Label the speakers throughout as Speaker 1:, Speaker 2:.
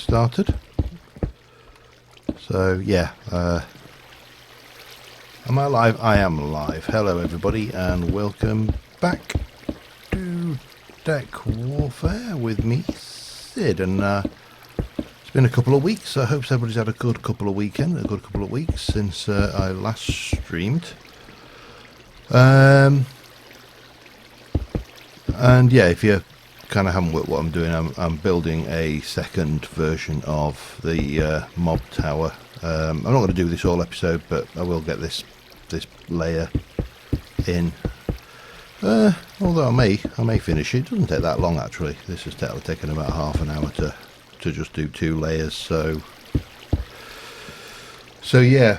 Speaker 1: started. So yeah, am I live? I am live. Hello everybody and welcome back to Deck Warfare with me, Sid. And it's been a couple of weeks. I hope everybody's had a good couple of weeks since I last streamed. And yeah, if you kind of haven't worked what I'm doing, I'm building a second version of the mob tower. I'm not going to do this whole episode, but I will get this layer in. Although I may finish it. It doesn't take that long actually. This has taken about half an hour to just do 2 layers. So yeah.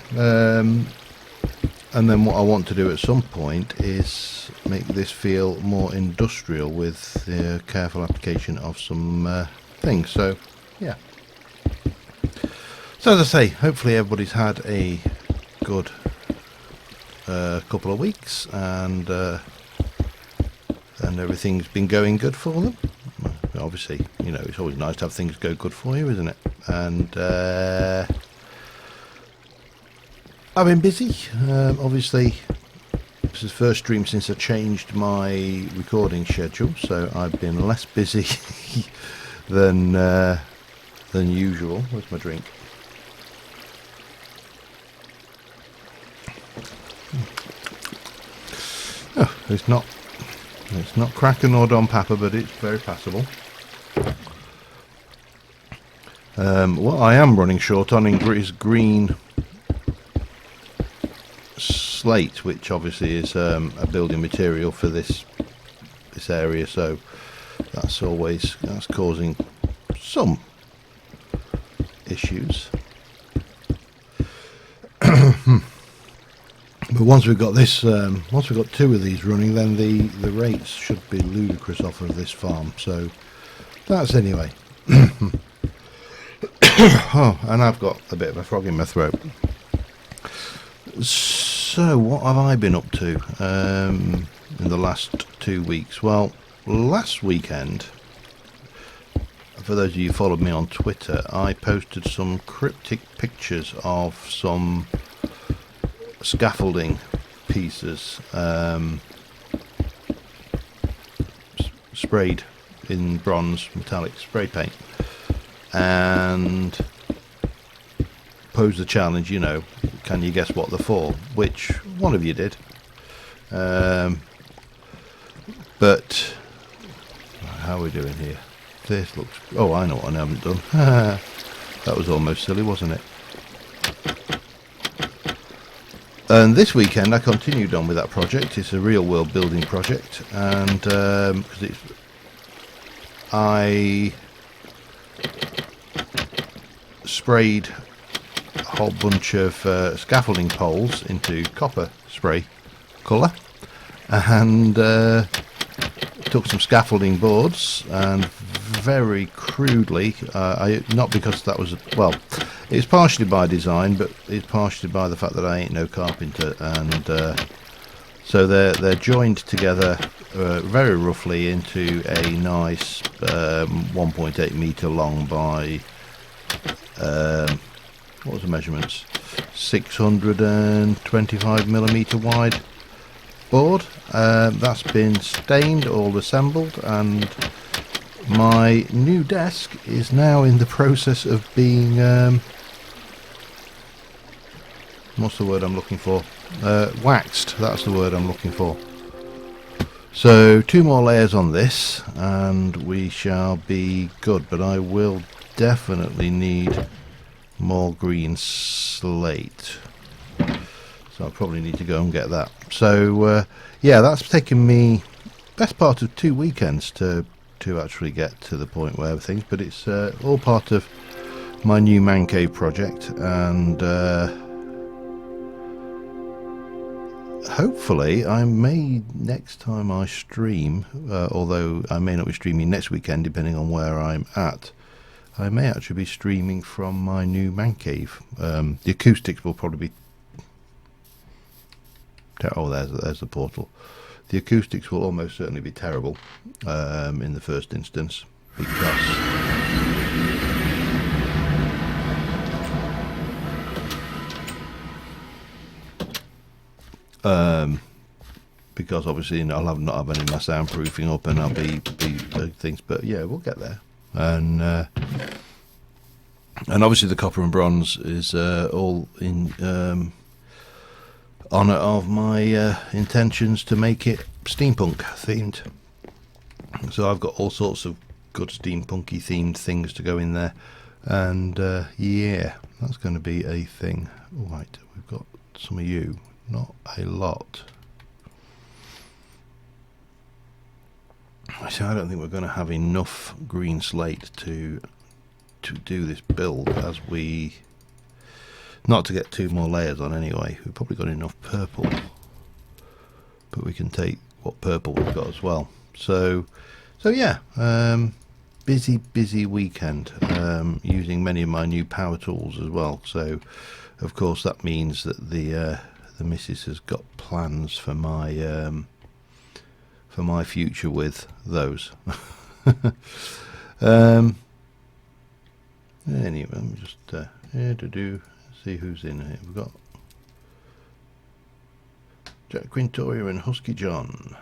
Speaker 1: And then what I want to do at some point is make this feel more industrial with the careful application of some things. So yeah. So as I say, hopefully everybody's had a good couple of weeks and everything's been going good for them. Obviously, you know, it's always nice to have things go good for you, isn't it? And I've been busy. Obviously, this is the first stream since I changed my recording schedule, so I've been less busy than usual. Where's my drink? Oh, it's not Kraken or Don Papa, but it's very passable. What I am running short on is green slate, which obviously is a building material for this area, so that's causing some issues. But once we've got 2 of these running, then the rates should be ludicrous off of this farm. So that's anyway. Oh, and I've got a bit of a frog in my throat. So what have I been up to in the last 2 weeks? Well, last weekend, for those of you who followed me on Twitter, I posted some cryptic pictures of some scaffolding pieces sprayed in bronze metallic spray paint, and posed the challenge, you know, can you guess what they're for? Which one of you did. But how are we doing here? This looks... Oh, I know what I haven't done. That was almost silly, wasn't it? And this weekend I continued on with that project. It's a real world building project, and because I sprayed a whole bunch of scaffolding poles into copper spray colour, and took some scaffolding boards and very crudely, not because that was, well, it's partially by design, but it's partially by the fact that I ain't no carpenter, and so they're joined together very roughly into a nice 1.8 metre long by what was the measurements, 625mm wide board. That's been stained, all assembled, and my new desk is now in the process of being what's the word I'm looking for? Waxed. That's the word I'm looking for. So 2 more layers on this and we shall be good, but I will definitely need more green slate, so I'll probably need to go and get that. So yeah, that's taken me best part of 2 weekends to actually get to the point where everything's, but it's all part of my new man cave project, and hopefully I may, next time I stream, although I may not be streaming next weekend depending on where I'm at, I may actually be streaming from my new man cave. The acoustics will probably be... Oh, there's the portal. The acoustics will almost certainly be terrible in the first instance, because because obviously, you know, I'll not have any of my soundproofing up, and I'll be things. But yeah, we'll get there. And obviously the copper and bronze is all in honour of my intentions to make it steampunk themed. So I've got all sorts of good steampunky themed things to go in there, and yeah, that's going to be a thing. Right, we've got some of you, not a lot. So I don't think we're going to have enough green slate to do this build, as we, not to get 2 more layers on anyway. We've probably got enough purple, but we can take what purple we've got as well. So yeah, busy weekend, using many of my new power tools as well. So of course that means that the missus has got plans for my future with those. Anyway, let me just see who's in here. We've got Jack Quintoria and Husky John.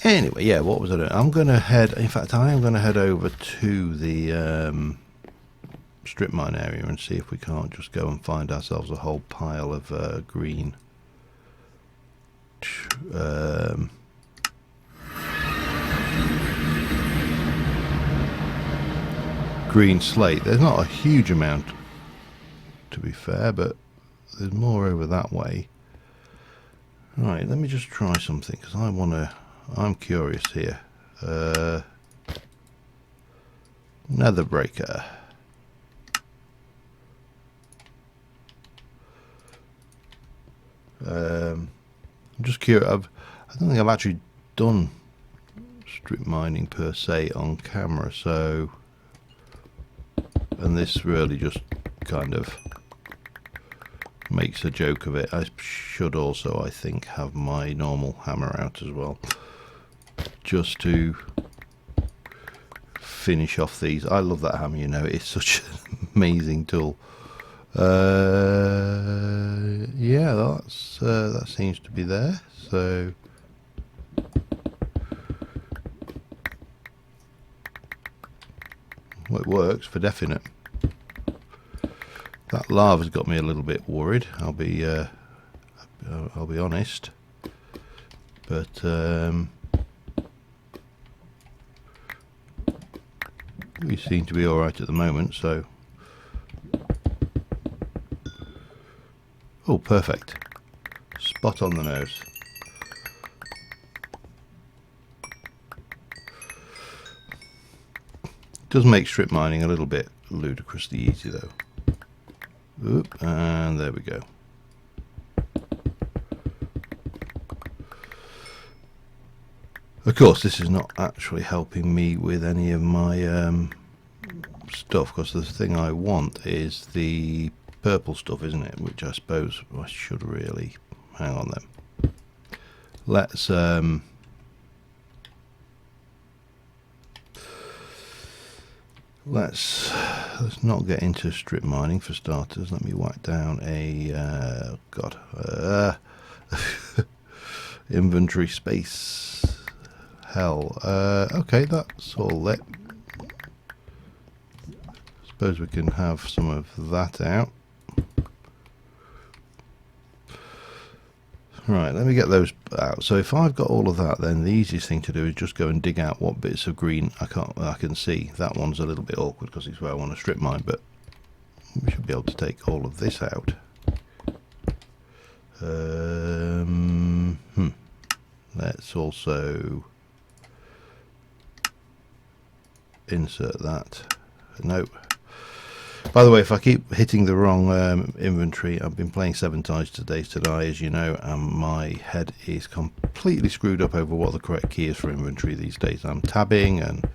Speaker 1: Anyway, yeah, what was I doing? I'm going to head, in fact, I am going to head over to the strip mine area and see if we can't just go and find ourselves a whole pile of green green slate. There's not a huge amount, to be fair, but there's more over that way. Right, let me just try something, because I'm curious here. Nether breaker. I'm just curious. I don't think I've actually done strip mining per se on camera, so, and this really just kind of makes a joke of it. I should also, I think, have my normal hammer out as well, just to finish off these. I love that hammer, you know, it's such an amazing tool. Yeah, that seems to be there. So well, it works for definite. That lava's got me a little bit worried. I'll be honest, but we seem to be all right at the moment. So, oh, perfect, spot on the nose. Does make strip mining a little bit ludicrously easy though. Oop, and there we go. Of course, this is not actually helping me with any of my stuff, because the thing I want is the purple stuff, isn't it? Which I suppose I should really hang on then. Let's not get into strip mining for starters. Let me whack down a inventory space. Hell, okay, that's all lit. Suppose we can have some of that out. Right, let me get those out. So if I've got all of that, then the easiest thing to do is just go and dig out what bits of green I can see. That one's a little bit awkward because it's where I want to strip mine, but we should be able to take all of this out. Let's also insert that. Nope. By the way, if I keep hitting the wrong inventory, I've been playing 7 times today, as you know, and my head is completely screwed up over what the correct key is for inventory these days. I'm tabbing, and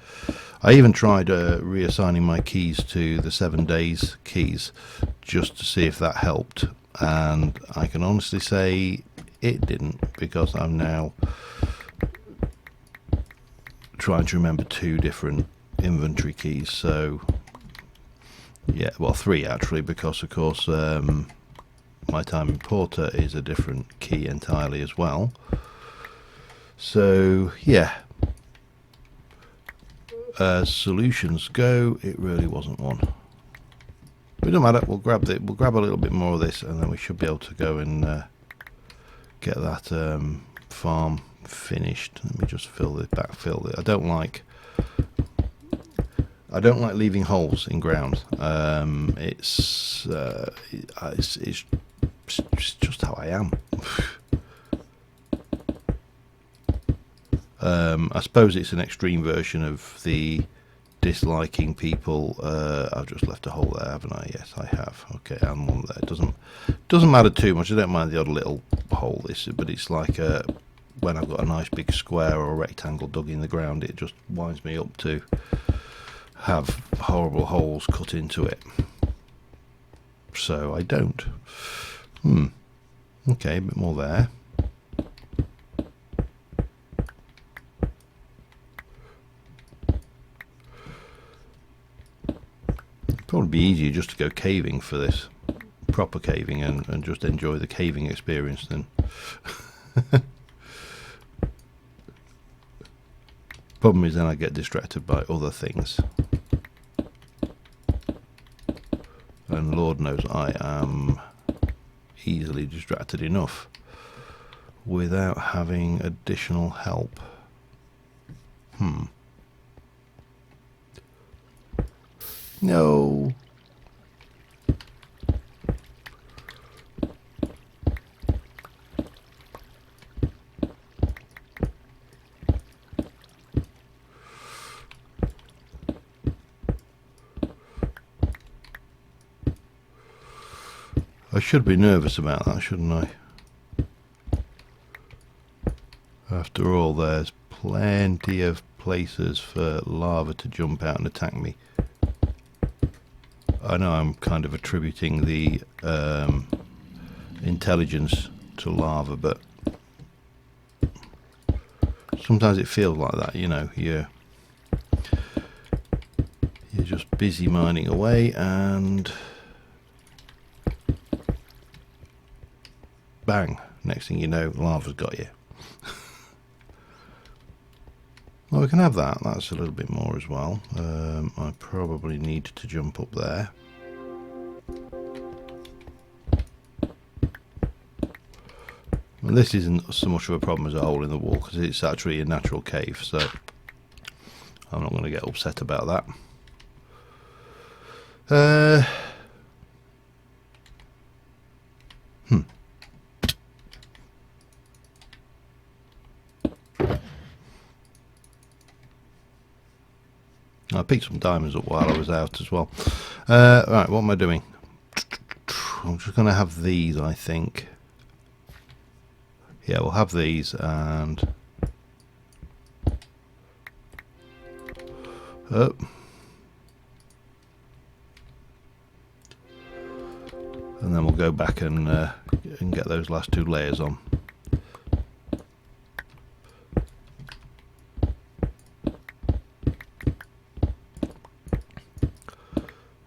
Speaker 1: I even tried reassigning my keys to the 7 days keys just to see if that helped, and I can honestly say it didn't, because I'm now trying to remember 2 different inventory keys. So Yeah, well, 3 actually, because of course my time importer is a different key entirely as well. So yeah, as solutions go, it really wasn't one. But it doesn't matter. We'll grab a little bit more of this, and then we should be able to go and get that farm finished. Let me just backfill it. I don't like leaving holes in ground. It's just how I am. I suppose it's an extreme version of the disliking people. I've just left a hole there, haven't I? Yes, I have. Okay, and one there. It doesn't matter too much. I don't mind the odd little hole, but it's like when I've got a nice big square or a rectangle dug in the ground, it just winds me up to have horrible holes cut into it. So I don't. Okay, a bit more there. Probably be easier just to go caving for this, proper caving, and just enjoy the caving experience then. Problem is then I get distracted by other things. And Lord knows I am easily distracted enough without having additional help. No. I should be nervous about that, shouldn't I? After all, there's plenty of places for lava to jump out and attack me. I know I'm kind of attributing the intelligence to lava, but sometimes it feels like that, you know. You're just busy mining away, and bang, next thing you know, lava's got you. Well, we can have that. That's a little bit more as well. I probably need to jump up there. And this isn't so much of a problem as a hole in the wall, because it's actually a natural cave, so I'm not going to get upset about that. I picked some diamonds up while I was out as well. Right, what am I doing? I'm just going to have these, I think. Yeah, we'll have these, and and then we'll go back and get those last 2 layers on.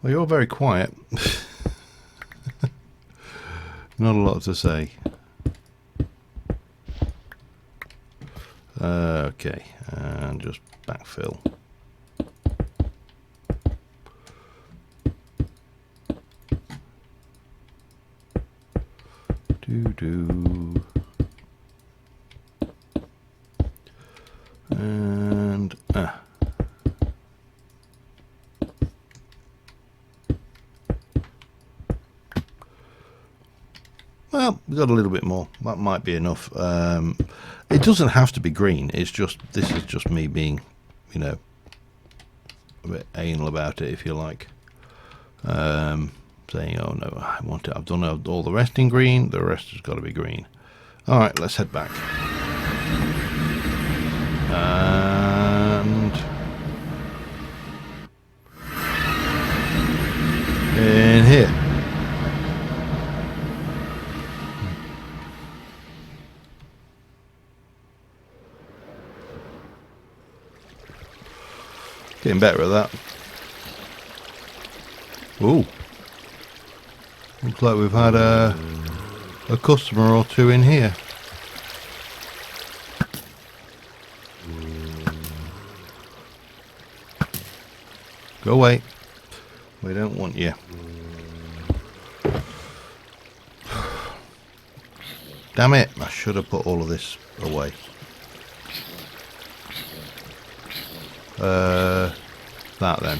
Speaker 1: Well, you're very quiet. Not a lot to say. Okay, and just backfill. And well, we've got a little bit more. That might be enough. It doesn't have to be green. It's just, this is just me being, you know, a bit anal about it, if you like. Saying, oh no, I want it. I've done all the rest in green. The rest has got to be green. All right, let's head back. And in here. Getting better at that. Ooh. Looks like we've had a customer or two in here. Go away. We don't want you. Damn it, I should have put all of this away. That then.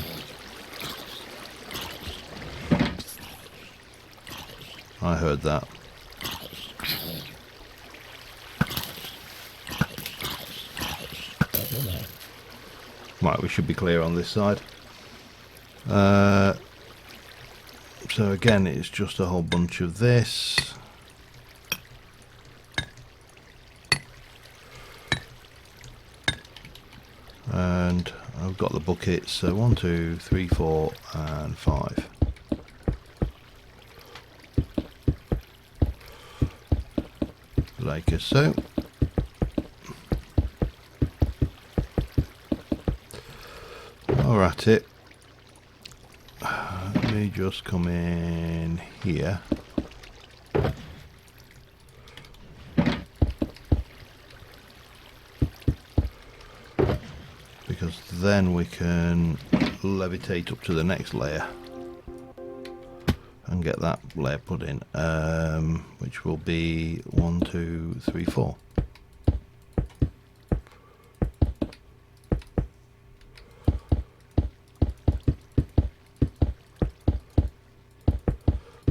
Speaker 1: I heard that. Right, we should be clear on this side. So again, it's just a whole bunch of this. And I've got the buckets, so 1, 2, 3, 4 and 5. Like so. We're at it. Let me just come in here. Because then we can levitate up to the next layer and get that layer put in, which will be 1, 2, 3, 4.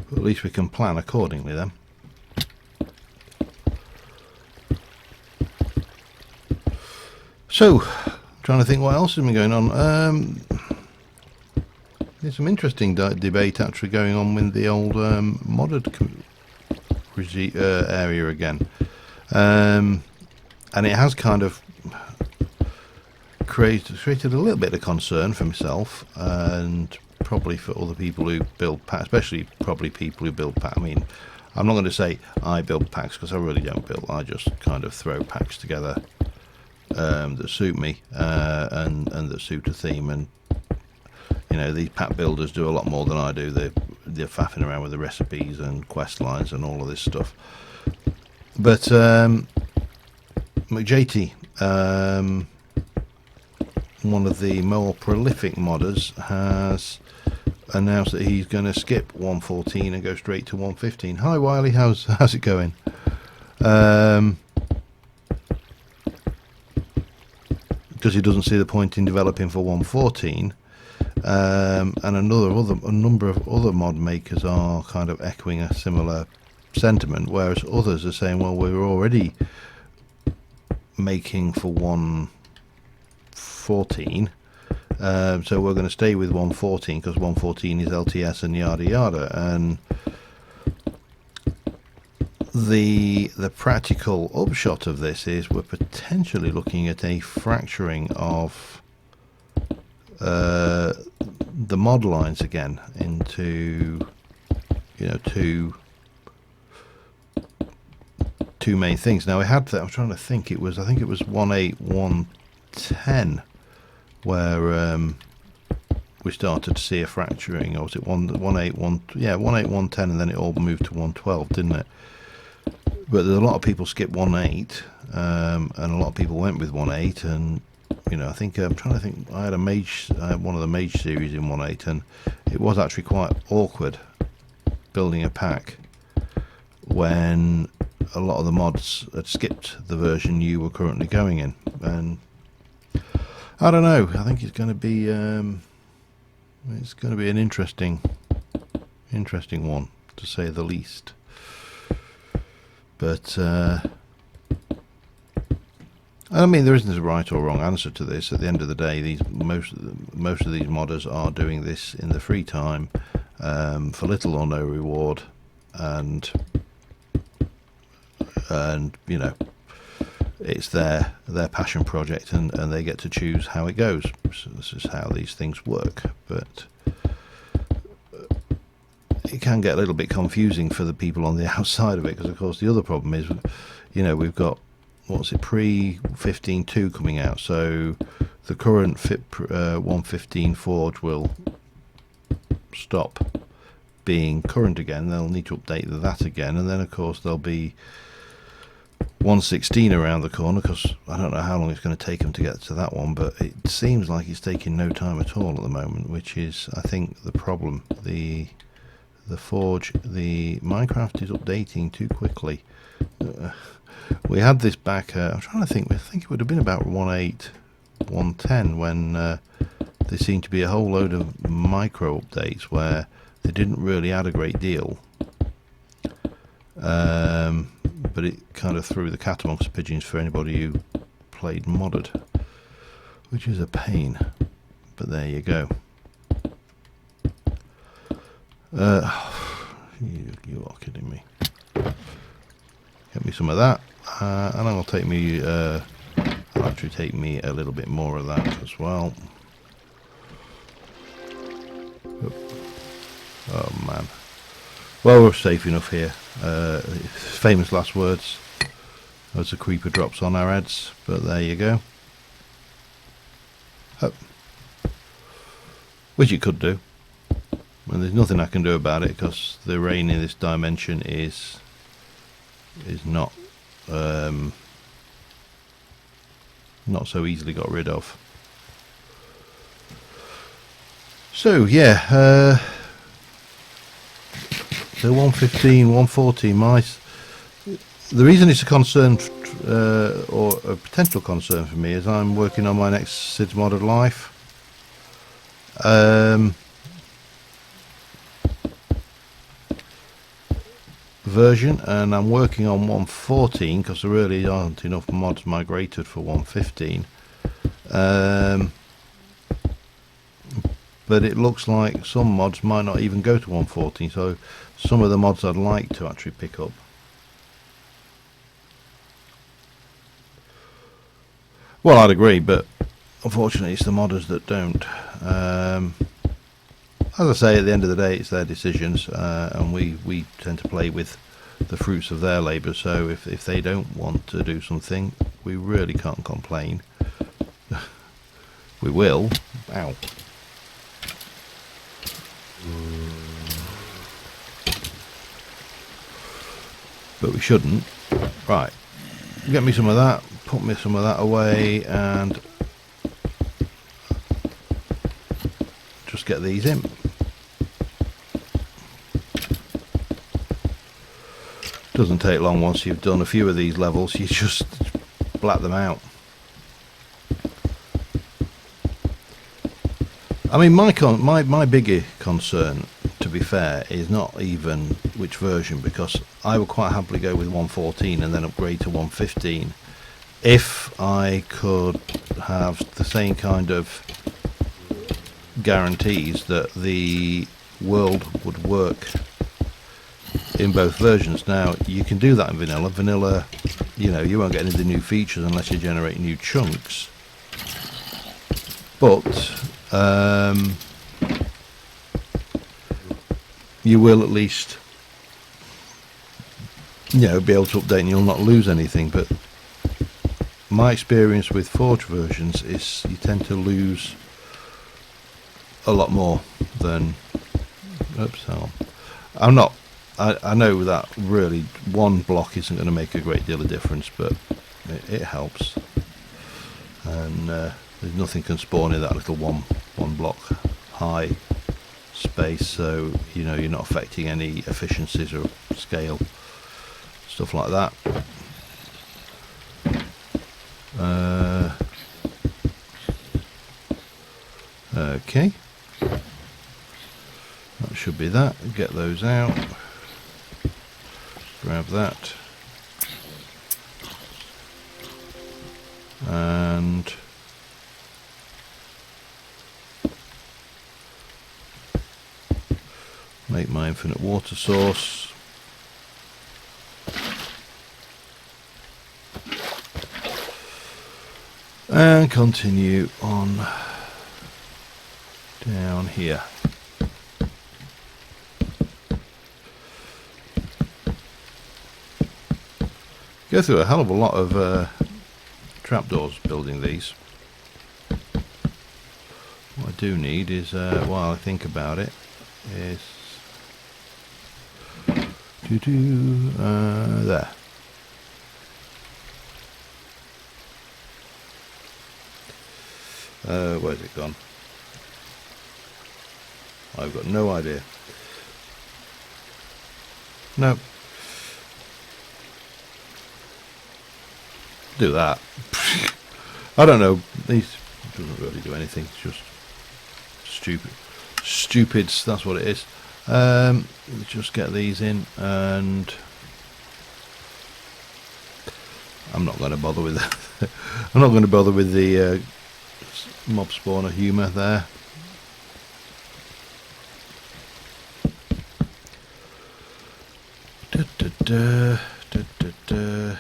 Speaker 1: But at least we can plan accordingly then. So, trying to think what else has been going on. There's some interesting debate actually going on with the old modded area again, and it has kind of created a little bit of concern for myself and probably for other people who build packs, especially probably people who build packs. I mean, I'm not going to say I build packs because I really don't build. I just kind of throw packs together that suit me and that suit a theme. And you know, these pack builders do a lot more than I do. They're faffing around with the recipes and quest lines and all of this stuff. But McJT, one of the more prolific modders, has announced that he's going to skip 114 and go straight to 115. Hi Wiley, how's it going? Because he doesn't see the point in developing for 114. And a number of other mod makers are kind of echoing a similar sentiment, whereas others are saying, well, we're already making for 114, so we're going to stay with 114 because 114 is LTS and yada yada. And the practical upshot of this is we're potentially looking at a fracturing of the mod lines again into, you know, two main things. Now I had that, I'm trying to think, I think it was 18110 where we started to see a fracturing, or was it 18110, and then it all moved to 112, didn't it? But there's a lot of people skipped 1.8, and a lot of people went with 1.8, and you know, I think I'm trying to think. I had one of the mage series in 1.8, and it was actually quite awkward building a pack when a lot of the mods had skipped the version you were currently going in. And I don't know. I think it's going to be an interesting one, to say the least. But I mean, there isn't a right or wrong answer to this. At the end of the day, most of these modders are doing this in the free time, for little or no reward, and you know, it's their passion project, and they get to choose how it goes. So this is how these things work. But it can get a little bit confusing for the people on the outside of it, because of course the other problem is, you know, we've got, what's it, pre 15.2 coming out, so the current 115 forge will stop being current again, they'll need to update that again, and then of course there'll be 116 around the corner, because I don't know how long it's going to take them to get to that one, but it seems like it's taking no time at all at the moment, which is, I think, the problem. The Forge, the Minecraft is updating too quickly. We had this back, I'm trying to think, I think it would have been about 1.8, 1.10 when there seemed to be a whole load of micro updates where they didn't really add a great deal. But it kind of threw the cat amongst the pigeons for anybody who played modded, which is a pain, but there you go. You are kidding me. Get me some of that, and it'll take me it'll actually take me a little bit more of that as well. Oh man. Well, we're safe enough here. Famous last words as the creeper drops on our heads, but there you go. Oh. Which it could do. And there's nothing I can do about it, because the rain in this dimension is not so easily got rid of. So yeah, so 115, 114 mice. The reason it's a concern, or a potential concern for me, is I'm working on my next Sid's Modded Life. Version, and I'm working on 114 because there really aren't enough mods migrated for 115. But it looks like some mods might not even go to 114, so some of the mods I'd like to actually pick up. Well, I'd agree, but unfortunately it's the modders that don't. As I say, at the end of the day, it's their decisions, and we tend to play with the fruits of their labour, so if they don't want to do something, we really can't complain. We will. Ow. But we shouldn't. Right. Get me some of that, put me some of that away, and just get these in. Doesn't take long. Once you've done a few of these levels, you just blat them out. I mean, my bigger concern, to be fair, is not even which version, because I would quite happily go with 114 and then upgrade to 115 if I could have the same kind of guarantees that the world would work in both versions. Now, you can do that in vanilla, you know, you won't get any of the new features unless you generate new chunks, but you will at least, you know, be able to update and you'll not lose anything. But my experience with Forge versions is you tend to lose a lot more than, oops, I'm not, I know that really one block isn't going to make a great deal of difference, but it helps. And there's nothing can spawn in that little one block high space, so you know you're not affecting any efficiencies or scale, stuff like that. Okay, that should be that. Get those out, grab that, and make my infinite water source. And continue on down here. Go through a hell of a lot of trapdoors building these. What I do need is, while I think about it, is there. Where's it gone? I've got no idea. No. Do that. I don't know. These doesn't really do anything. It's just stupid. Stupids. That's what it is. Let's just get these in, and I'm not going to bother with that. I'm not going to bother with the mob spawner humour there. Da, da, da, da, da, da.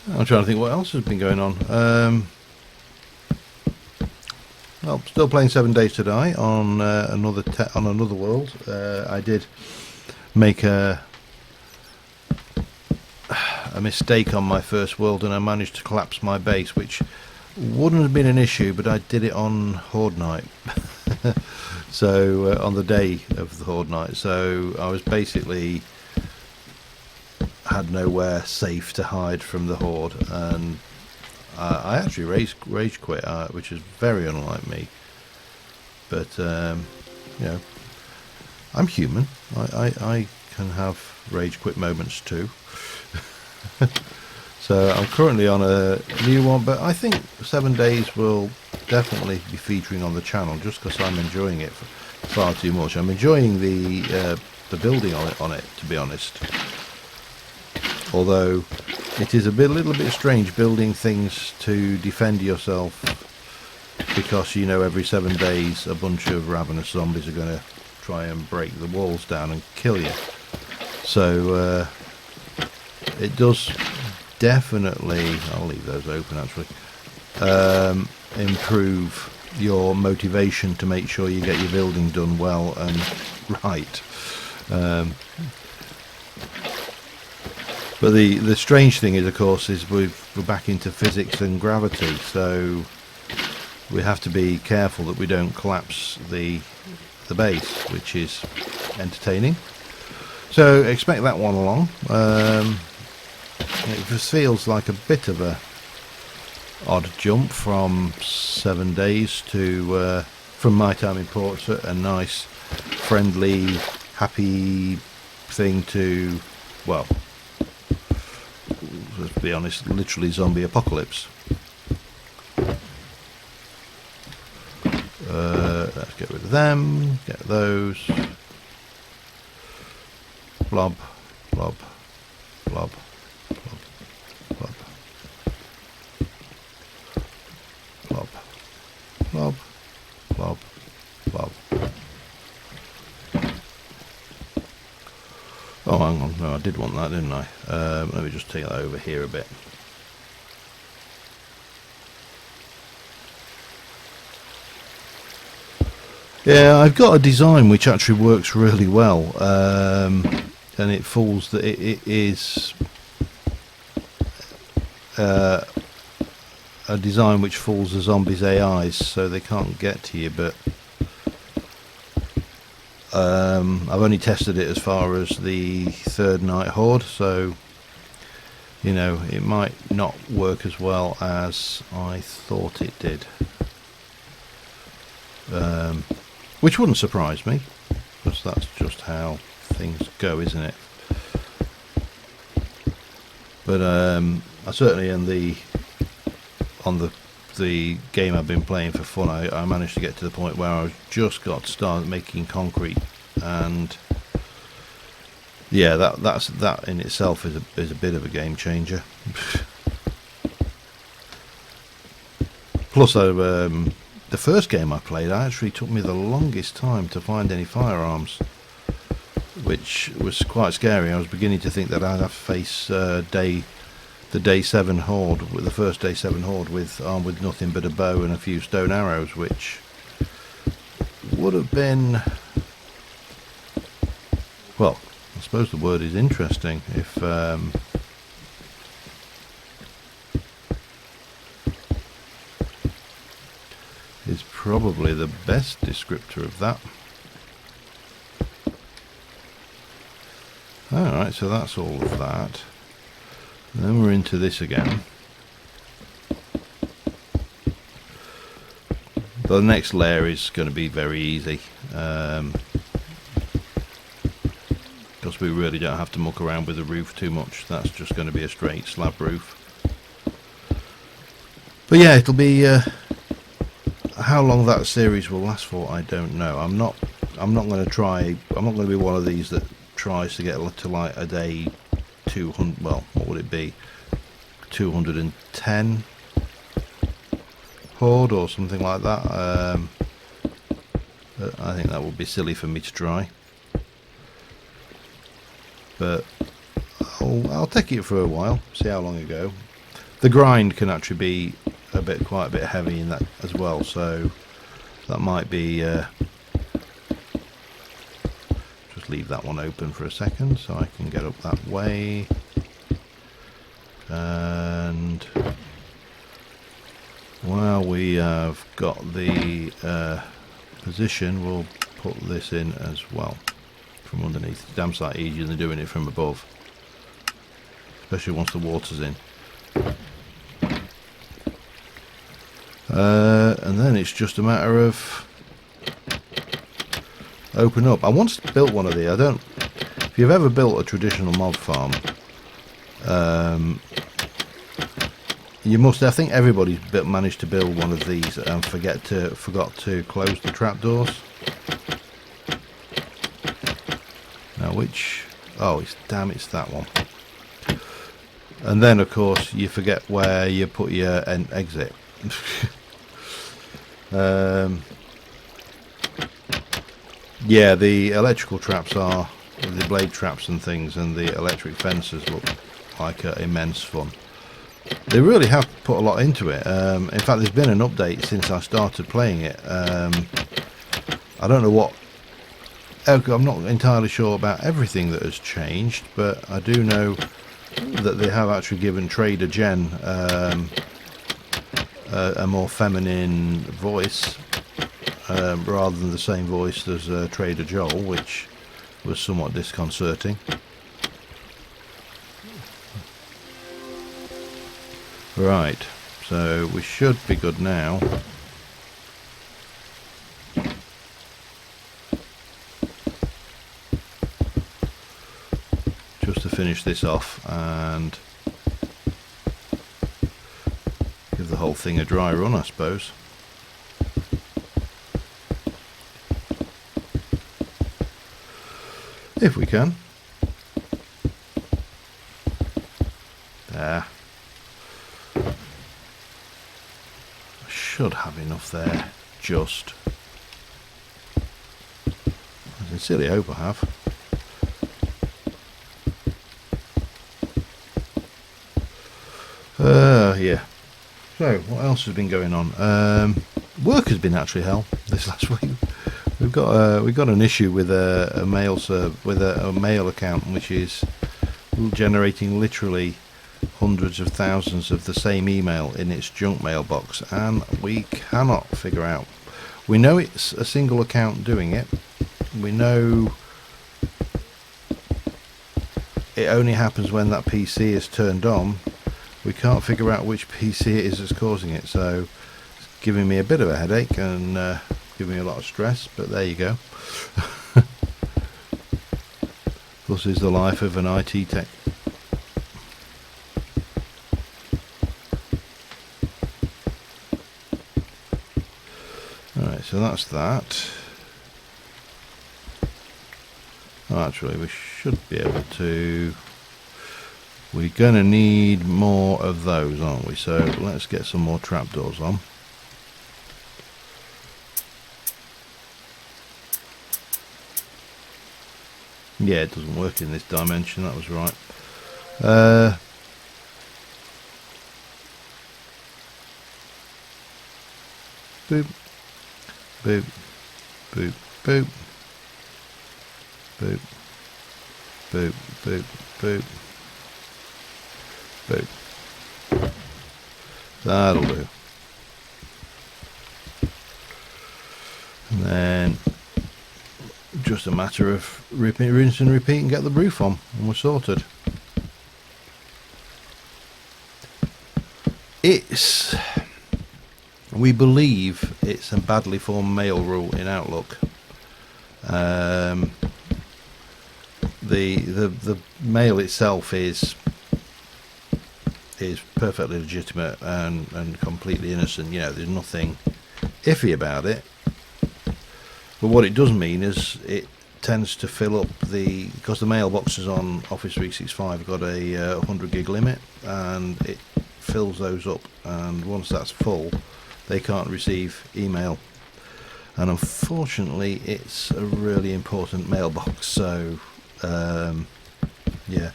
Speaker 1: I'm trying to think what else has been going on. Well, still playing 7 Days to Die on another world. I did make a mistake on my first world, and I managed to collapse my base, which wouldn't have been an issue, but I did it on Horde Night. So on the day of the Horde Night, so I was basically had nowhere safe to hide from the Horde, and I actually rage quit, which is very unlike me. But you know, I'm human. I can have rage quit moments too. So I'm currently on a new one, but I think 7 Days will definitely be featuring on the channel, just because I'm enjoying it far too much. I'm enjoying the building on it, to be honest. Although it is little bit strange building things to defend yourself, because you know every 7 days a bunch of ravenous zombies are going to try and break the walls down and kill you. So it does definitely, I'll leave those open actually, improve your motivation to make sure you get your building done well and right. But the strange thing is, of course, is we're back into physics and gravity, so we have to be careful that we don't collapse the base, which is entertaining. So expect that one along. It just feels like a bit of a odd jump from 7 days to from my time in Portrait, a nice, friendly, happy thing to, well, let's be honest, literally zombie apocalypse. Let's get rid of them, get those. Blob, blob, blob, blob, blob, blob, blob, blob, blob. Oh, hang on, no, I did want that, didn't I? Let me just take that over here a bit. Yeah, I've got a design which actually works really well, and it fools that it is a design which fools the zombies' AIs, so they can't get to you. But I've only tested it as far as the third night horde, so you know it might not work as well as I thought it did. Which wouldn't surprise me, because that's just how things go, isn't it? But I certainly on the game I've been playing for fun, I managed to get to the point where I just got to start making concrete, and yeah, that in itself is a bit of a game changer. Plus, the first game I played, actually took me the longest time to find any firearms, which was quite scary. I was beginning to think that I'd have to face the day 7 horde, with the first day 7 horde, armed with nothing but a bow and a few stone arrows, which would have been, well, I suppose the word is interesting, if is probably the best descriptor of that. Alright, so that's all of that. And then we're into this again. The next layer is going to be very easy, because we really don't have to muck around with the roof too much. That's just going to be a straight slab roof. But yeah, it'll be how long that series will last for, I don't know. I'm not going to be one of these that tries to get to like a day 200, well, what would it be, 210 horde or something like that. I think that would be silly for me to try, but I'll take it for a while, see how long I go. The grind can actually be quite a bit heavy in that as well, so that might be just leave that one open for a second so I can get up that way. And while we have got the position, we'll put this in as well from underneath. It's damn sight easier than doing it from above, especially once the water's in. And then it's just a matter of open up. I once built one of these. If you've ever built a traditional mod farm, you must. I think everybody's managed to build one of these and forgot to close the trapdoors. Now which? Oh, it's that one. And then of course you forget where you put your exit. Yeah, the electrical traps are the blade traps and things, and the electric fences look like immense fun. They really have put a lot into it. In fact, there's been an update since I started playing it. I don't know what. I'm not entirely sure about everything that has changed, but I do know that they have actually given Trader Jen a more feminine voice, rather than the same voice as Trader Joel, which was somewhat disconcerting. Right, so we should be good now. Just to finish this off and give the whole thing a dry run, I suppose. If we can. There. I should have enough there, just. I sincerely hope I have. Yeah. So, what else has been going on? Work has been actually hell this last week. We've got an issue with a mail account which is generating literally hundreds of thousands of the same email in its junk mailbox, and we cannot figure out. We know it's a single account doing it. We know it only happens when that PC is turned on. We can't figure out which PC it is that's causing it, so it's giving me a bit of a headache and giving me a lot of stress, but there you go. This is the life of an IT tech. Alright, so that's that. Oh, actually, we should be able to. We're going to need more of those, aren't we? So let's get some more trapdoors on. Yeah, it doesn't work in this dimension, that was right. Boop, boop, Boop, boop. Boop. Boop, boop, boop. Boop. That'll do. And then just a matter of rinse and repeat and get the roof on, and we're sorted. We believe it's a badly formed mail rule in Outlook. The mail itself is perfectly legitimate and completely innocent. You know, there's nothing iffy about it. But what it does mean is it tends to fill up because the mailboxes on Office 365 got a 100 gig limit, and it fills those up, and once that's full they can't receive email, and unfortunately it's a really important mailbox. So yeah,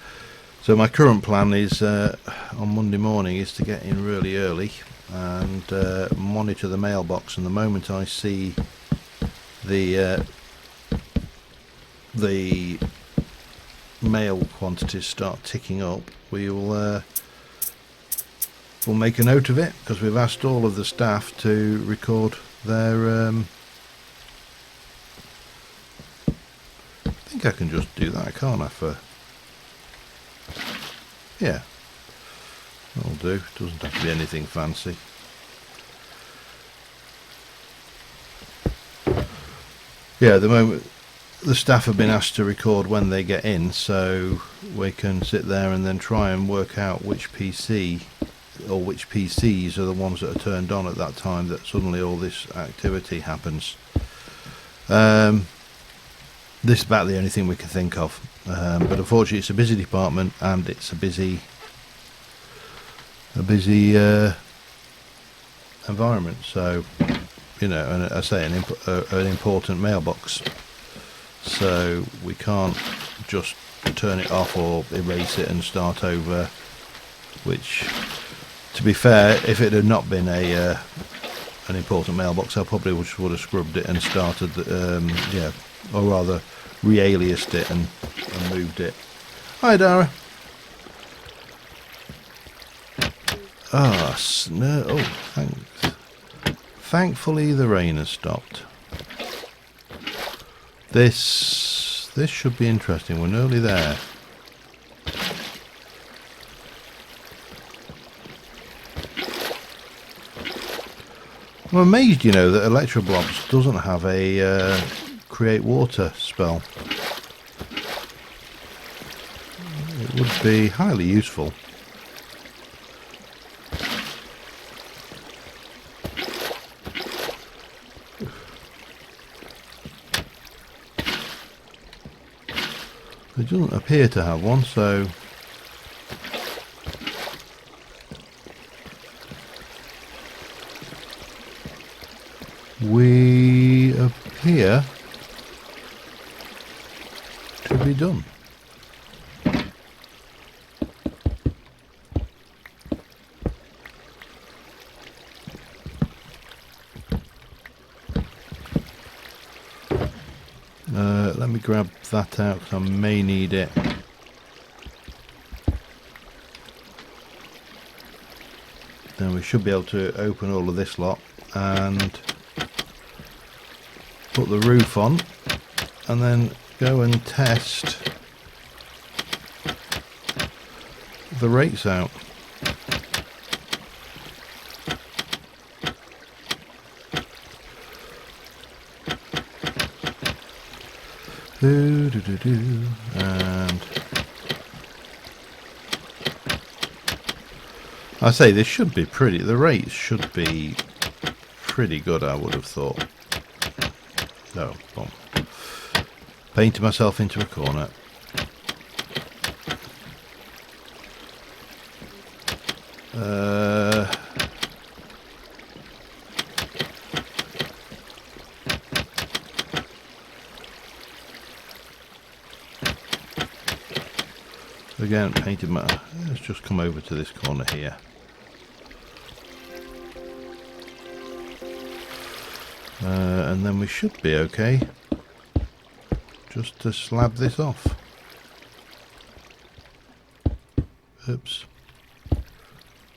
Speaker 1: so my current plan is on Monday morning is to get in really early and monitor the mailbox, and the moment I see the mail quantities start ticking up, we'll make a note of it, because we've asked all of the staff to record their I think I can just do that, can't I? Yeah, that'll do. Doesn't have to be anything fancy. Yeah, at the moment the staff have been asked to record when they get in, so we can sit there and then try and work out which PC or which PCs are the ones that are turned on at that time that suddenly all this activity happens. This is about the only thing we can think of, but unfortunately it's a busy department, and it's a busy environment. So, you know, and I say an important mailbox, so we can't just turn it off or erase it and start over, which, to be fair, if it had not been an important mailbox, I probably would have scrubbed it and started yeah, or rather re-aliased it and moved it. Hi Dara. Ah, snow. Oh, thanks. Thankfully the rain has stopped. This should be interesting. We're nearly there. I'm amazed, you know, that Electroblobs doesn't have a create water spell. It would be highly useful. It doesn't appear to have one, so we appear to be done. Let me grab that out, 'cause I may need it. Then we should be able to open all of this lot and put the roof on, and then go and test the rates out. And I say this should be pretty, the rates should be pretty good, I would have thought. No, boom. Painted myself into a corner. Again, painted my... Let's just come over to this corner here. And then we should be okay just to slab this off. Oops.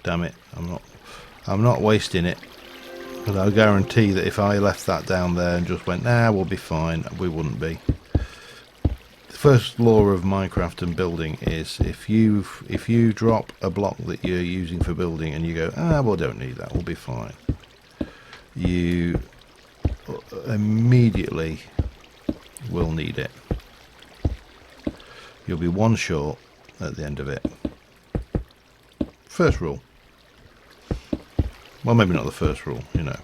Speaker 1: Damn it, I'm not wasting it. But I guarantee that if I left that down there and just went, nah, we'll be fine, we wouldn't be. The first law of Minecraft and building is if you drop a block that you're using for building and you go, well, don't need that, we'll be fine, you immediately will need it. You'll be one short at the end of it. First rule. Well, maybe not the first rule, you know,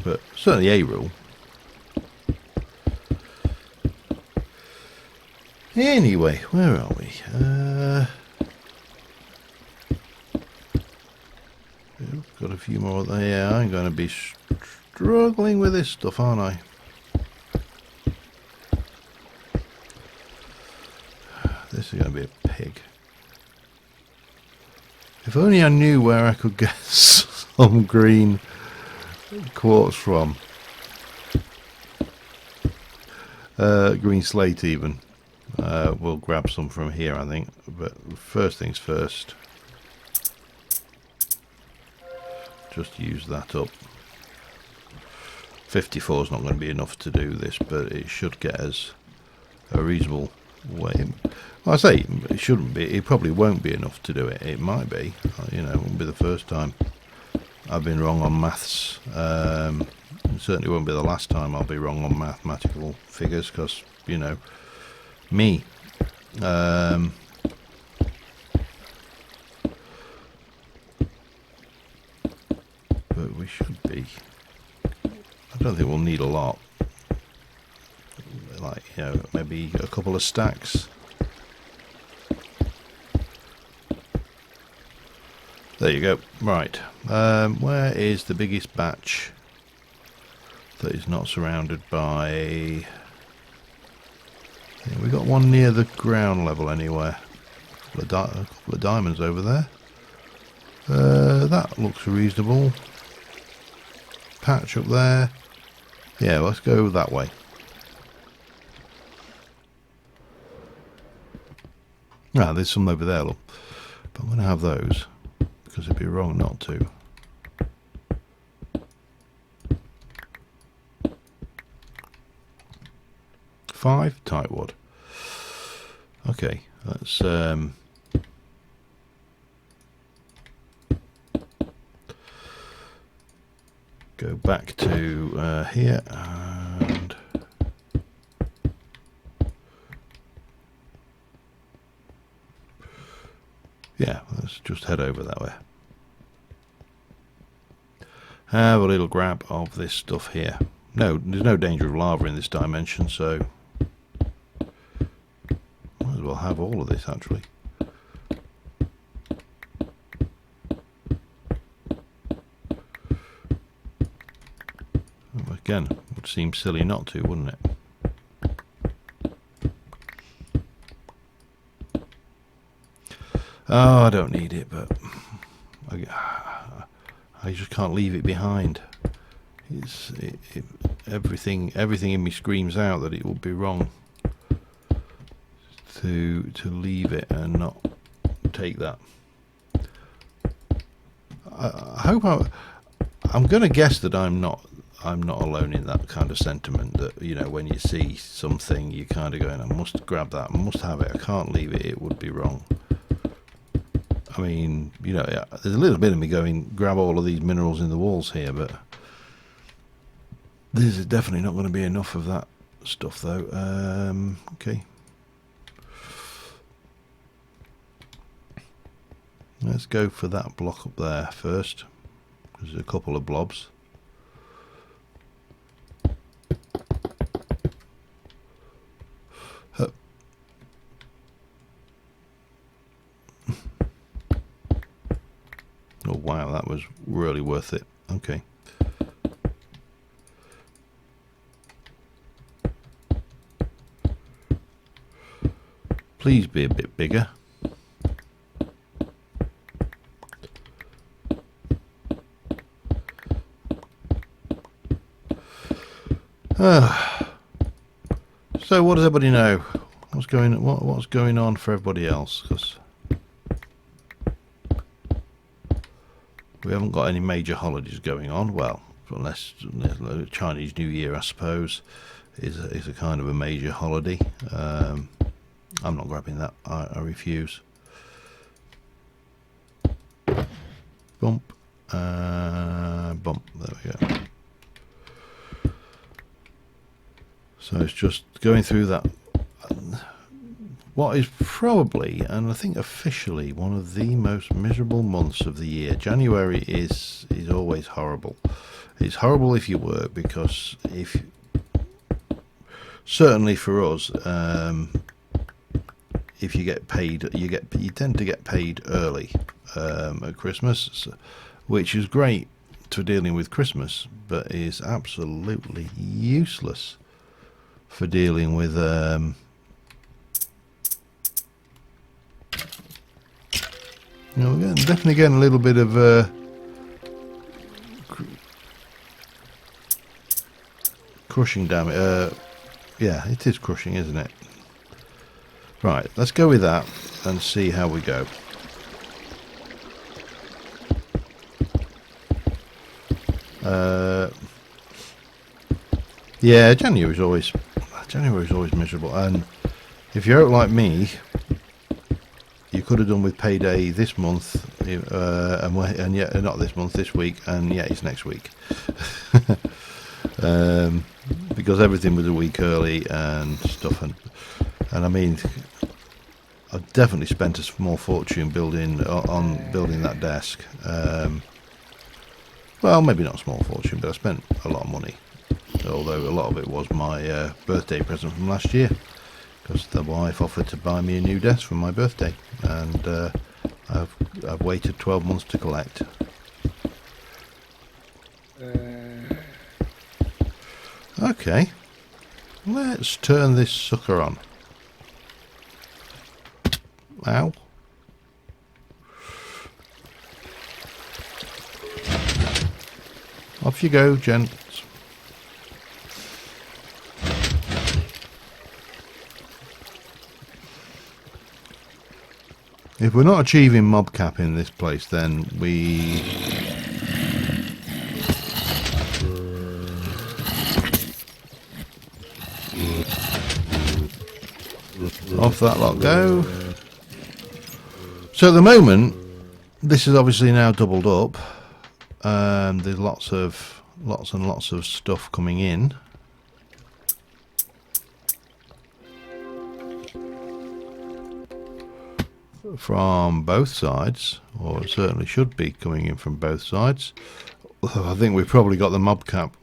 Speaker 1: but certainly a rule. Anyway, where are we? Got a few more there. Yeah, I'm going to be struggling with this stuff, aren't I? This is going to be a pig. If only I knew where I could get some green quartz from. Green slate even. We'll grab some from here, I think. But first things first. Just use that up. 54 is not going to be enough to do this, but it should get us a reasonable way. Well, I say it shouldn't be. It probably won't be enough to do it. It might be. You know, it won't be the first time I've been wrong on maths. It certainly won't be the last time I'll be wrong on mathematical figures, because, you know, me. But we should be. I don't think we'll need a lot. Like, you know, maybe a couple of stacks. There you go. Right. Where is the biggest batch that is not surrounded by... Yeah, we got one near the ground level anywhere. A couple of diamonds over there. That looks reasonable. Patch up there. Yeah, let's go that way. Ah, there's some over there, look. But I'm going to have those, because it'd be wrong not to. Five tightwood. Okay, let's go back to here and yeah, let's just head over that way. Have a little grab of this stuff here. No, there's no danger of lava in this dimension, so might as well have all of this actually. Well, again, would seem silly not to, wouldn't it? Oh, I don't need it, but I just can't leave it behind. Everything in me screams out that it would be wrong to leave it and not take that. I hope I'm going to guess that I'm not alone in that kind of sentiment, that, you know, when you see something you kind of going, I must grab that, I must have it, I can't leave it, it would be wrong. I mean, you know, there's a little bit of me going, grab all of these minerals in the walls here, but this is definitely not going to be enough of that stuff, though. Okay. Let's go for that block up there first. There's a couple of blobs. Oh wow, that was really worth it. Okay. Please be a bit bigger. So what does everybody know? What's going on for everybody else? Because we haven't got any major holidays going on. Well, unless Chinese New Year, I suppose, is a kind of a major holiday. I'm not grabbing that. I refuse. Bump. Bump. There we go. So it's just going through that. What is probably, and I think officially, one of the most miserable months of the year. January is always horrible. It's horrible if you work, because certainly for us, if you get paid, you tend to get paid early at Christmas, which is great for dealing with Christmas, but is absolutely useless for dealing with you know, we're definitely getting a little bit of crushing damage. Yeah, it is crushing, isn't it? Right, let's go with that and see how we go. Yeah, January is always miserable, and if you're out like me, you could have done with payday this month, and yet not this month, this week, and yet it's next week. Because everything was a week early and stuff, and I mean, I've definitely spent a small fortune building that desk. Well, maybe not a small fortune, but I spent a lot of money. Although a lot of it was my birthday present from last year, because the wife offered to buy me a new desk for my birthday, and I've waited 12 months to collect. Okay, let's turn this sucker on. Ow. Off you go, gents. If we're not achieving mob cap in this place, then we... Off that lot go. So at the moment, this is obviously now doubled up. There's lots and lots of stuff coming in. From both sides, or it certainly should be coming in from both sides. I think we've probably got the mob cap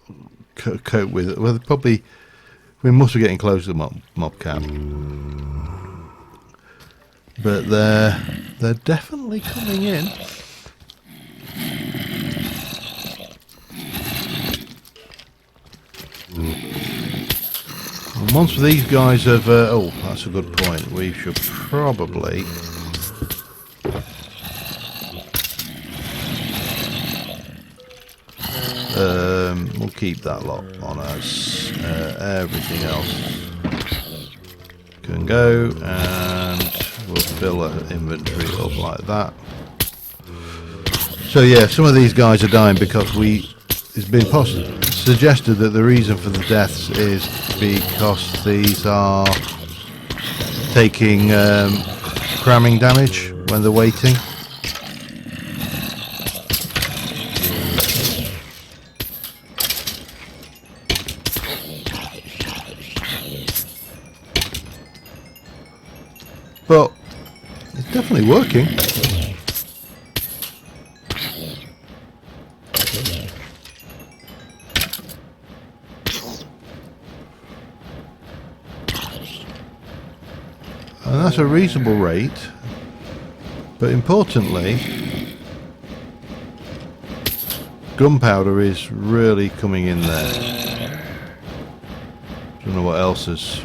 Speaker 1: coat with it. Well, probably we must be getting close to the mob cap, but they're definitely coming in. And once these guys have, oh, that's a good point. We should probably. We'll keep that lot on us. Everything else can go, and we'll fill our inventory up like that. So yeah, some of these guys are dying because it's been suggested that the reason for the deaths is because these are taking cramming damage when they're waiting. But it's definitely working. And that's a reasonable rate. But importantly, gunpowder is really coming in there. Don't know what else is.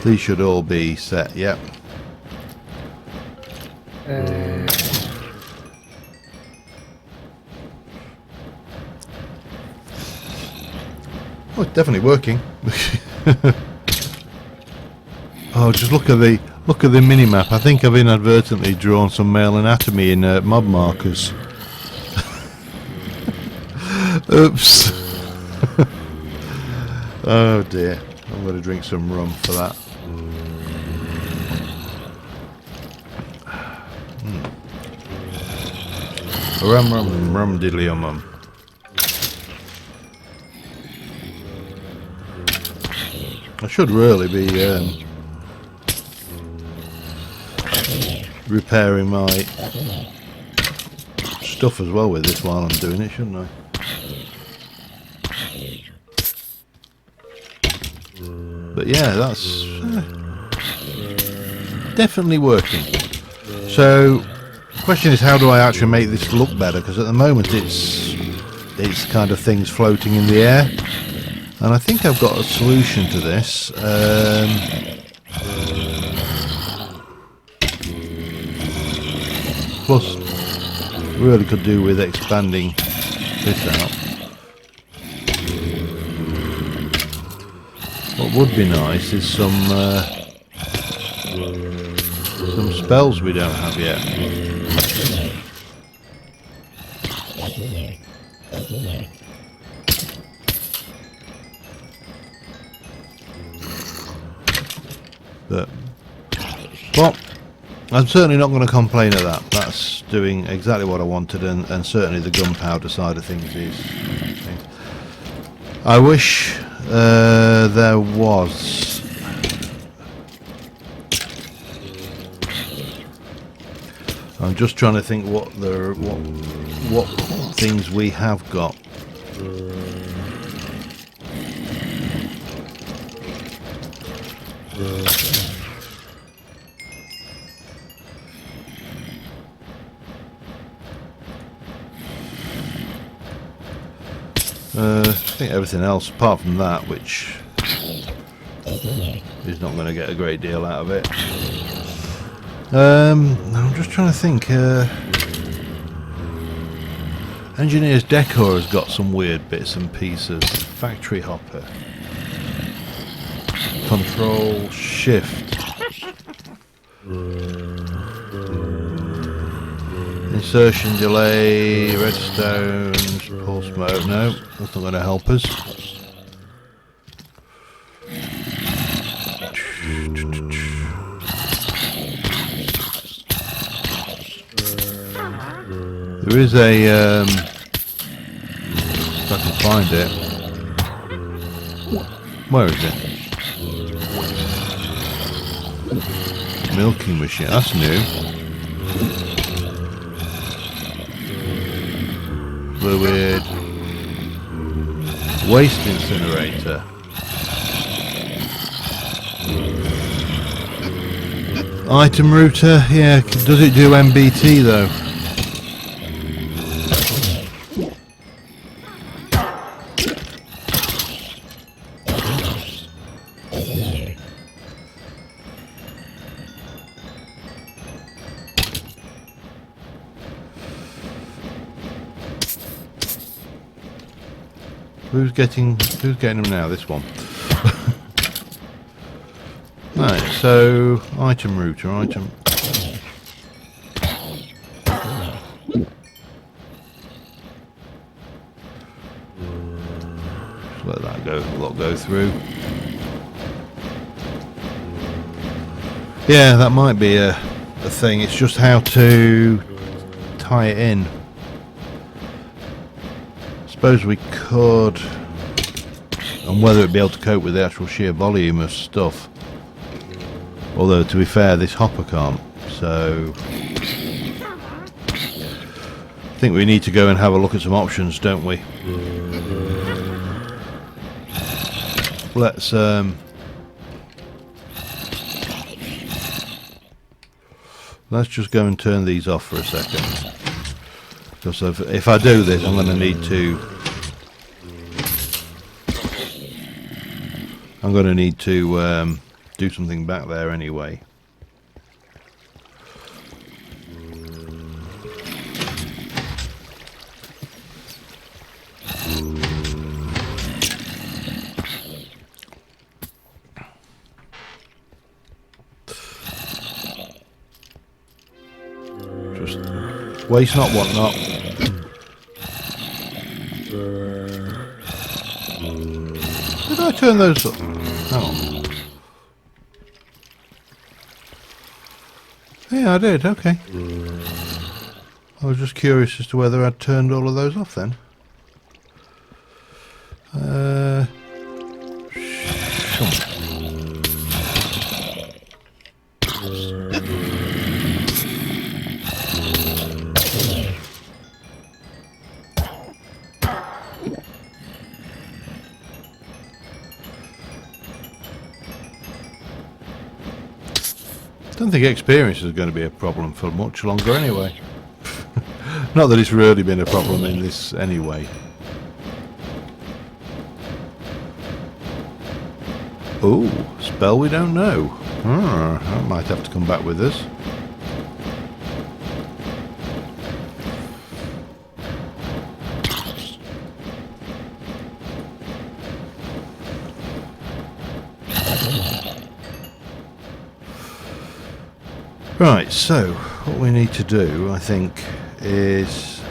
Speaker 1: These should all be set, yep. Oh, it's definitely working. Oh, just look at the mini map. I think I've inadvertently drawn some male anatomy in mob markers. Oops. Oh dear. I'm going to drink some rum for that. Rum diddly mum. I should really be repairing my stuff as well with this while I'm doing it, shouldn't I? But yeah, that's definitely working. So, the question is, how do I actually make this look better? Because at the moment it's kind of things floating in the air, and I think I've got a solution to this. Plus, really could do with expanding this out. What would be nice is some spells we don't have yet. But, well, I'm certainly not going to complain at that. That's doing exactly what I wanted, and certainly the gunpowder side of things is. I wish there was. I'm just trying to think what things we have got. I think everything else apart from that, which is not going to get a great deal out of it. I'm just trying to think. Engineer's Decor has got some weird bits and pieces. Factory hopper. Control Shift. Insertion delay, redstone, pulse mode. No, that's not going to help us. There is a if I can find it. Where is it? Milking machine. That's new. Fluid. Waste incinerator. Item router. Yeah. Does it do MBT though? Who's getting them now? This one. Right, so item router, item. Just let that go through. Yeah, that might be a thing. It's just how to tie it in. Suppose we could, and whether it'd be able to cope with the actual sheer volume of stuff. Although, to be fair, this hopper can't. So, I think we need to go and have a look at some options, don't we? Let's just go and turn these off for a second. Because if I do this, I'm going to need to. Do something back there anyway. Waste not, want not. Did I turn those up? Hang on. Yeah, I did, okay. I was just curious as to whether I'd turned all of those off then. I don't think experience is going to be a problem for much longer anyway. Not that it's really been a problem in this anyway. Oh, spell we don't know. That might have to come back with us. Right, so what we need to do, I think, is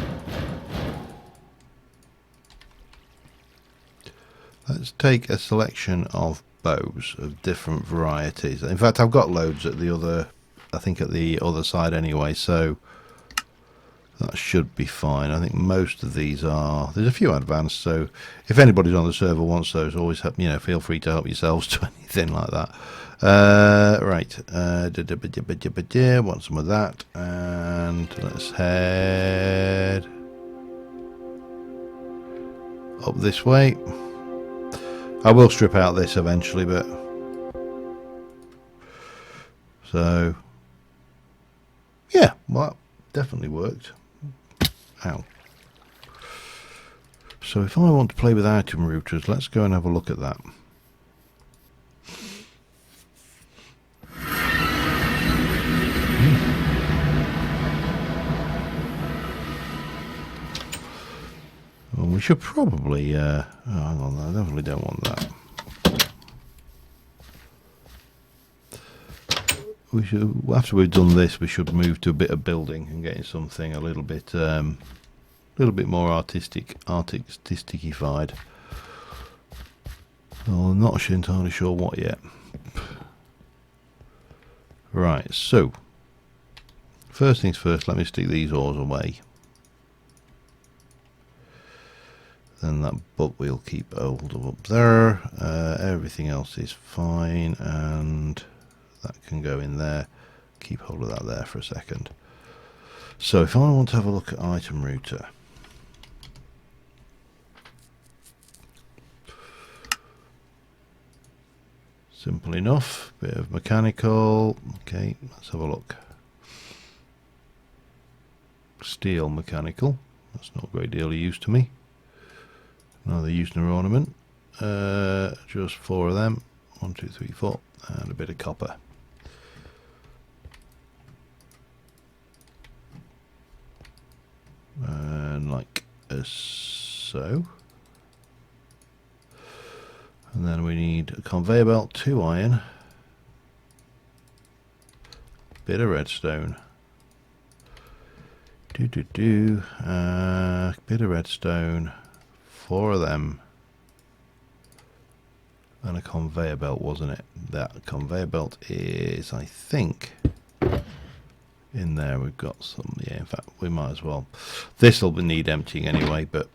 Speaker 1: let's take a selection of bows of different varieties. In fact, I've got loads at the other, I think at the other side anyway, so that should be fine. I think most of these are, there's a few advanced, so if anybody's on the server wants those, always help, you know, feel free to help yourselves to anything like that. Right, want some of that, and let's head up this way. I will strip out this eventually, but so yeah, well, that definitely worked. Ow. So if I want to play with item routers, let's go and have a look at that. Well, we should probably oh, hang on, I definitely don't want that. We should, after we've done this, we should move to a bit of building and getting something a little bit more artisticified. Well, I'm not entirely sure what yet. Right, so first things first, let me stick these ores away. Then that book we'll keep hold of up there. Everything else is fine, and that can go in there. Keep hold of that there for a second. So if I want to have a look at item router, simple enough, bit of mechanical. Okay, let's have a look. Steel mechanical, that's not a great deal of use to me. Neither use nor ornament. Just 4 of them. 1, 2, 3, 4, and a bit of copper. And like so. And then we need a conveyor belt, 2 iron, bit of redstone, bit of redstone, 4 of them, and a conveyor belt, wasn't it? That conveyor belt is, I think, in there. We've got some, yeah, in fact we might as well. This will need emptying anyway, but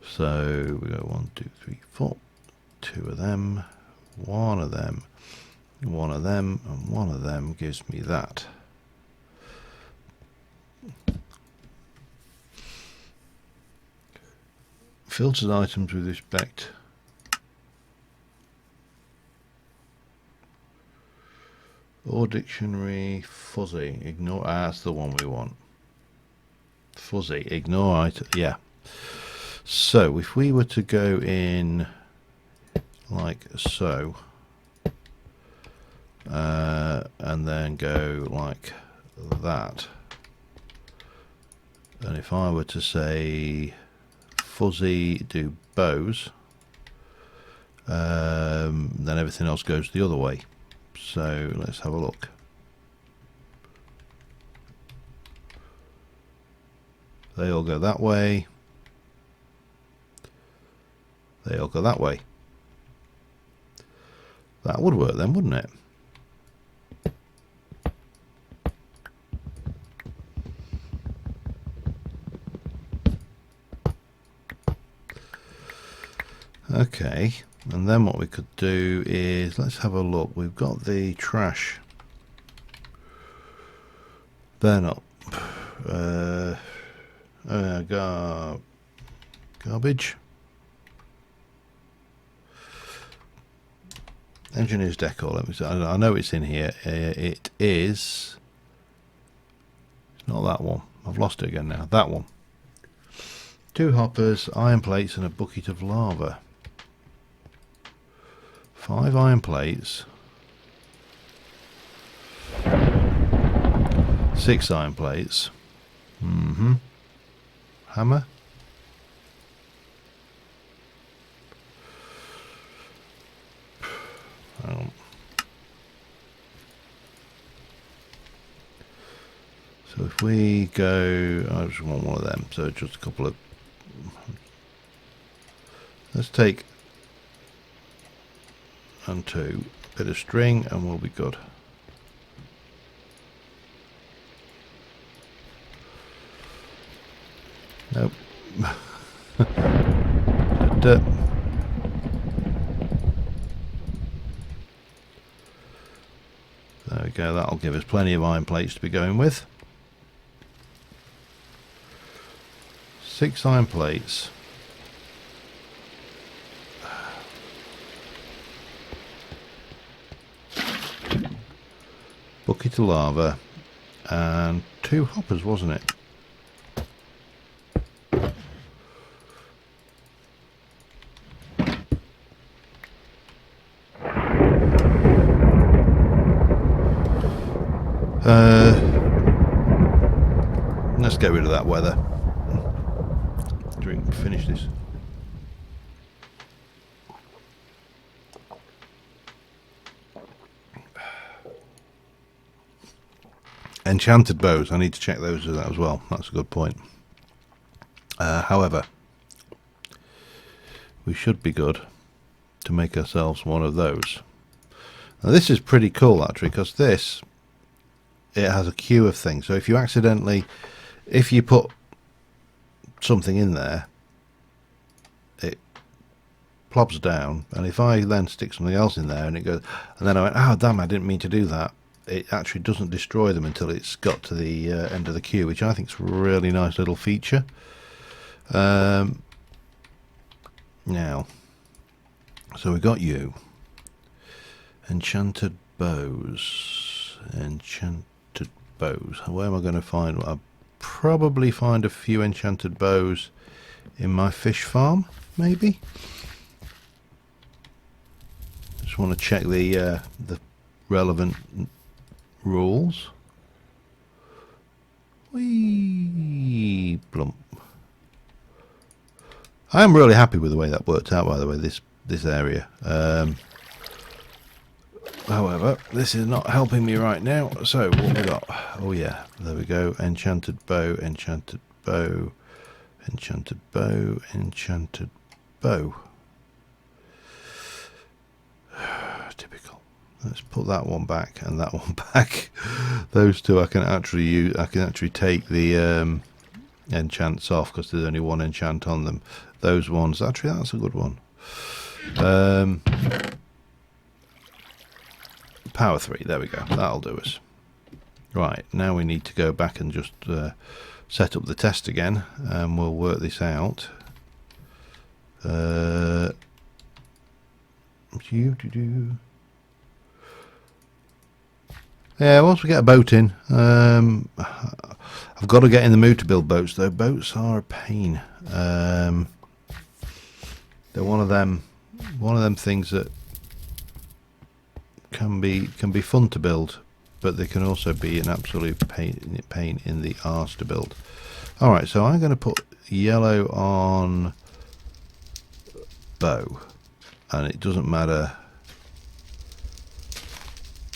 Speaker 1: so we go 1, 2, 3, 4, 2 of them, 1 of them, 1 of them, and 1 of them gives me that. Filtered items with respect. Or dictionary fuzzy. Ignore. That's the one we want. Fuzzy. Ignore item. Yeah. So if we were to go in like so, and then go like that, and if I were to say fuzzy do bows, then everything else goes the other way. So let's have a look. They all go that way. They all go that way. That would work then, wouldn't it? Okay, and then what we could do is, let's have a look. We've got the trash burn up. Garbage. Engineer's decor. Let me see. I know it's in here. It is. It's not that one. I've lost it again now. That one. 2 hoppers, iron plates, and a bucket of lava. 5 iron plates. 6 iron plates. Hammer. So if we go, I just want one of them, so just a couple of, let's take and 2, bit of string, and we'll be good. Nope. There we go, that'll give us plenty of iron plates to be going with. 6 iron plates. Bucket of lava. And 2 hoppers, wasn't it? Let's get rid of that weather. Finish this. Enchanted bows. I need to check those as well. That's a good point. However, we should be good to make ourselves one of those. Now this is pretty cool actually, because this, it has a queue of things. So if you accidentally, if you put something in there, it plops down, and if I then stick something else in there and it goes, and then I went, oh damn, I didn't mean to do that, it actually doesn't destroy them until it's got to the end of the queue, which I think is a really nice little feature. Now, so we got you. Enchanted bows. Enchanted bows. Where am I going to find? I'll probably find a few enchanted bows in my fish farm, maybe. Just want to check the relevant rules. Whee, plump. I am really happy with the way that worked out, by the way, this area. However, this is not helping me right now. So what we got? Oh yeah, there we go. Enchanted bow, enchanted bow, enchanted bow, enchanted bow. Typical. Let's put that one back and that one back. Those two I can actually use. I can actually take the enchants off because there's only one enchant on them. Those ones, actually, that's a good one. Power 3, there we go, that'll do us. Right, now we need to go back and just set up the test again, and we'll work this out. Yeah, once we get a boat in, I've got to get in the mood to build boats, though. Boats are a pain. They're one of them things that can be fun to build, but they can also be an absolute pain in the arse to build. Alright, so I'm going to put yellow on bow, and it doesn't matter.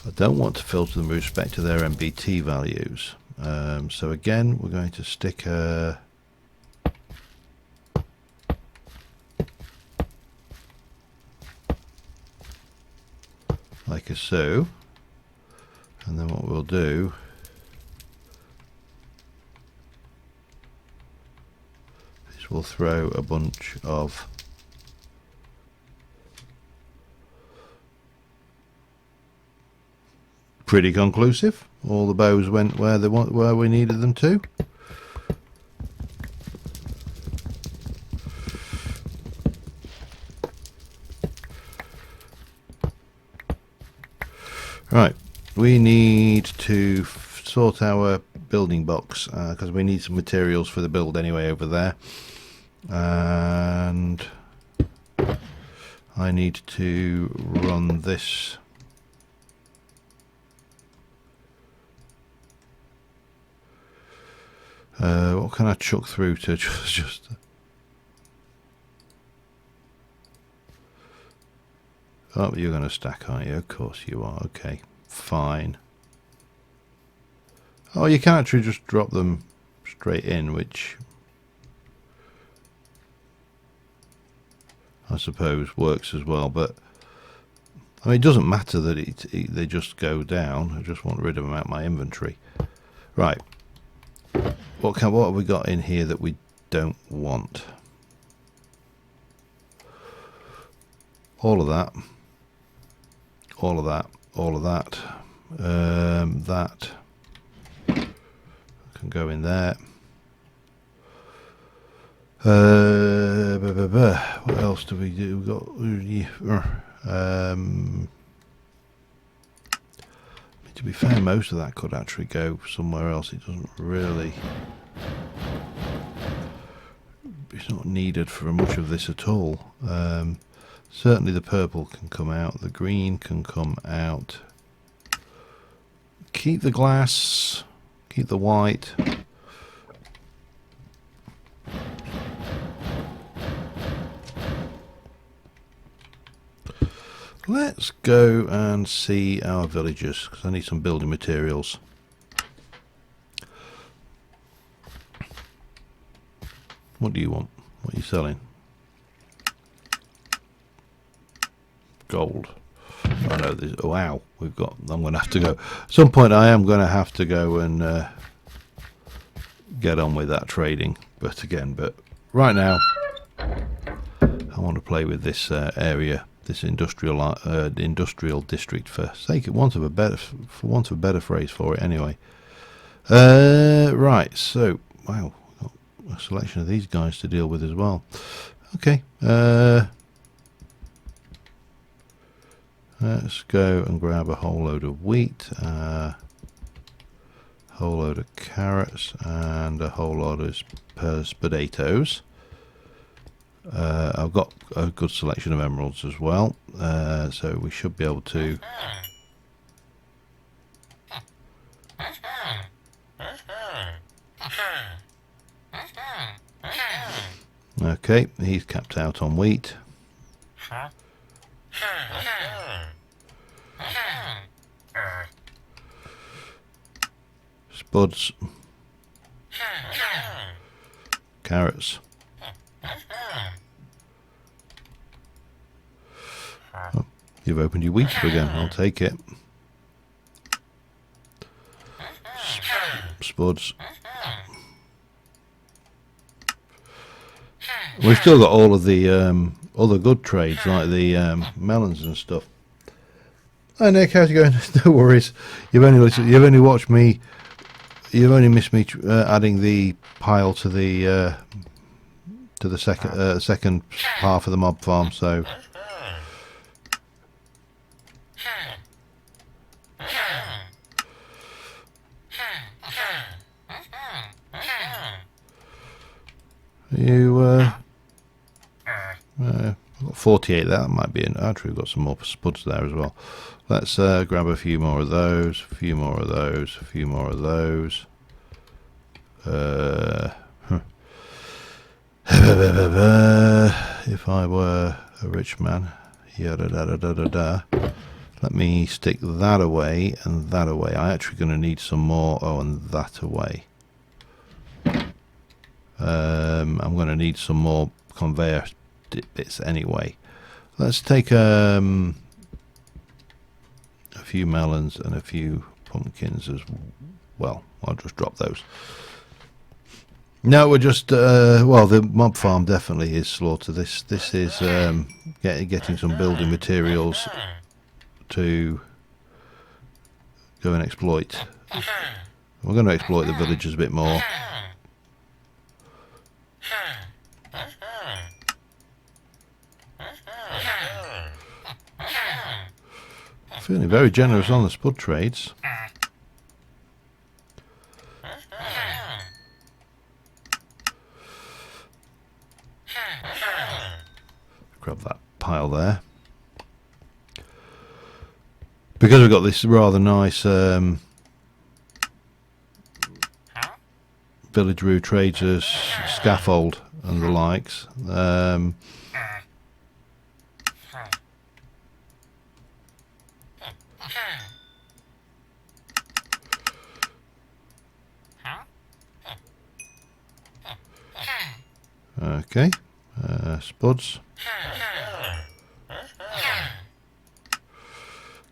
Speaker 1: I don't want to filter them with respect to their MBT values. So again, we're going to stick a like so. And then what we'll do is we'll throw a bunch of pretty conclusive. All the bows went where they want, where we needed them to. Right, we need to sort our building box because we need some materials for the build anyway over there, and I need to run this. What can I chuck through to just oh, you're going to stack, aren't you? Of course you are. Okay, fine. Oh, you can actually just drop them straight in, which I suppose works as well, but I mean, it doesn't matter that they just go down. I just want rid of them out of my inventory. Right. What have we got in here that we don't want? All of that. All of that. All of that. That can go in there. What else do we do? We've got. To be fair, most of that could actually go somewhere else. It doesn't really. It's not needed for much of this at all. Certainly the purple can come out. The green can come out. Keep the glass. Keep the white. Let's go and see our villagers, because I need some building materials. What do you want? What are you selling? Gold. I know this. Oh, wow, we've got. I'm going to have to go. At some point, I am going to have to go and get on with that trading. But right now, I want to play with this area. This industrial district, for want of a better phrase for it, anyway. Right, so wow, we've got a selection of these guys to deal with as well. Okay, let's go and grab a whole load of wheat, a whole load of carrots, and a whole lot of potatoes. I've got a good selection of emeralds as well, so we should be able to. Okay, he's capped out on wheat. Spuds. Carrots. Oh, you've opened your wheat again. I'll take it. Spuds. We've still got all of the other good trades, like the melons and stuff. Hi Nick, how's it going? No worries. You've only watched me. You've only missed me adding the pile to the second half of the mob farm. So. You got 48. That might be an. Actually, we've got some more spuds there as well. Let's grab a few more of those. A few more of those. A few more of those. If I were a rich man, yada da da da da da. Let me stick that away and that away. I'm actually going to need some more. Oh, and that away. I'm going to need some more conveyor bits anyway. Let's take few melons and a few pumpkins as well. I'll just drop those. No, we're just well, the mob farm definitely is slaughter. This is getting some building materials to go and exploit. We're going to exploit the villagers a bit more. Feeling very generous on the spud trades. Grab that pile there. Because we've got this rather nice Villageroo Traders scaffold and the likes. Okay, spuds,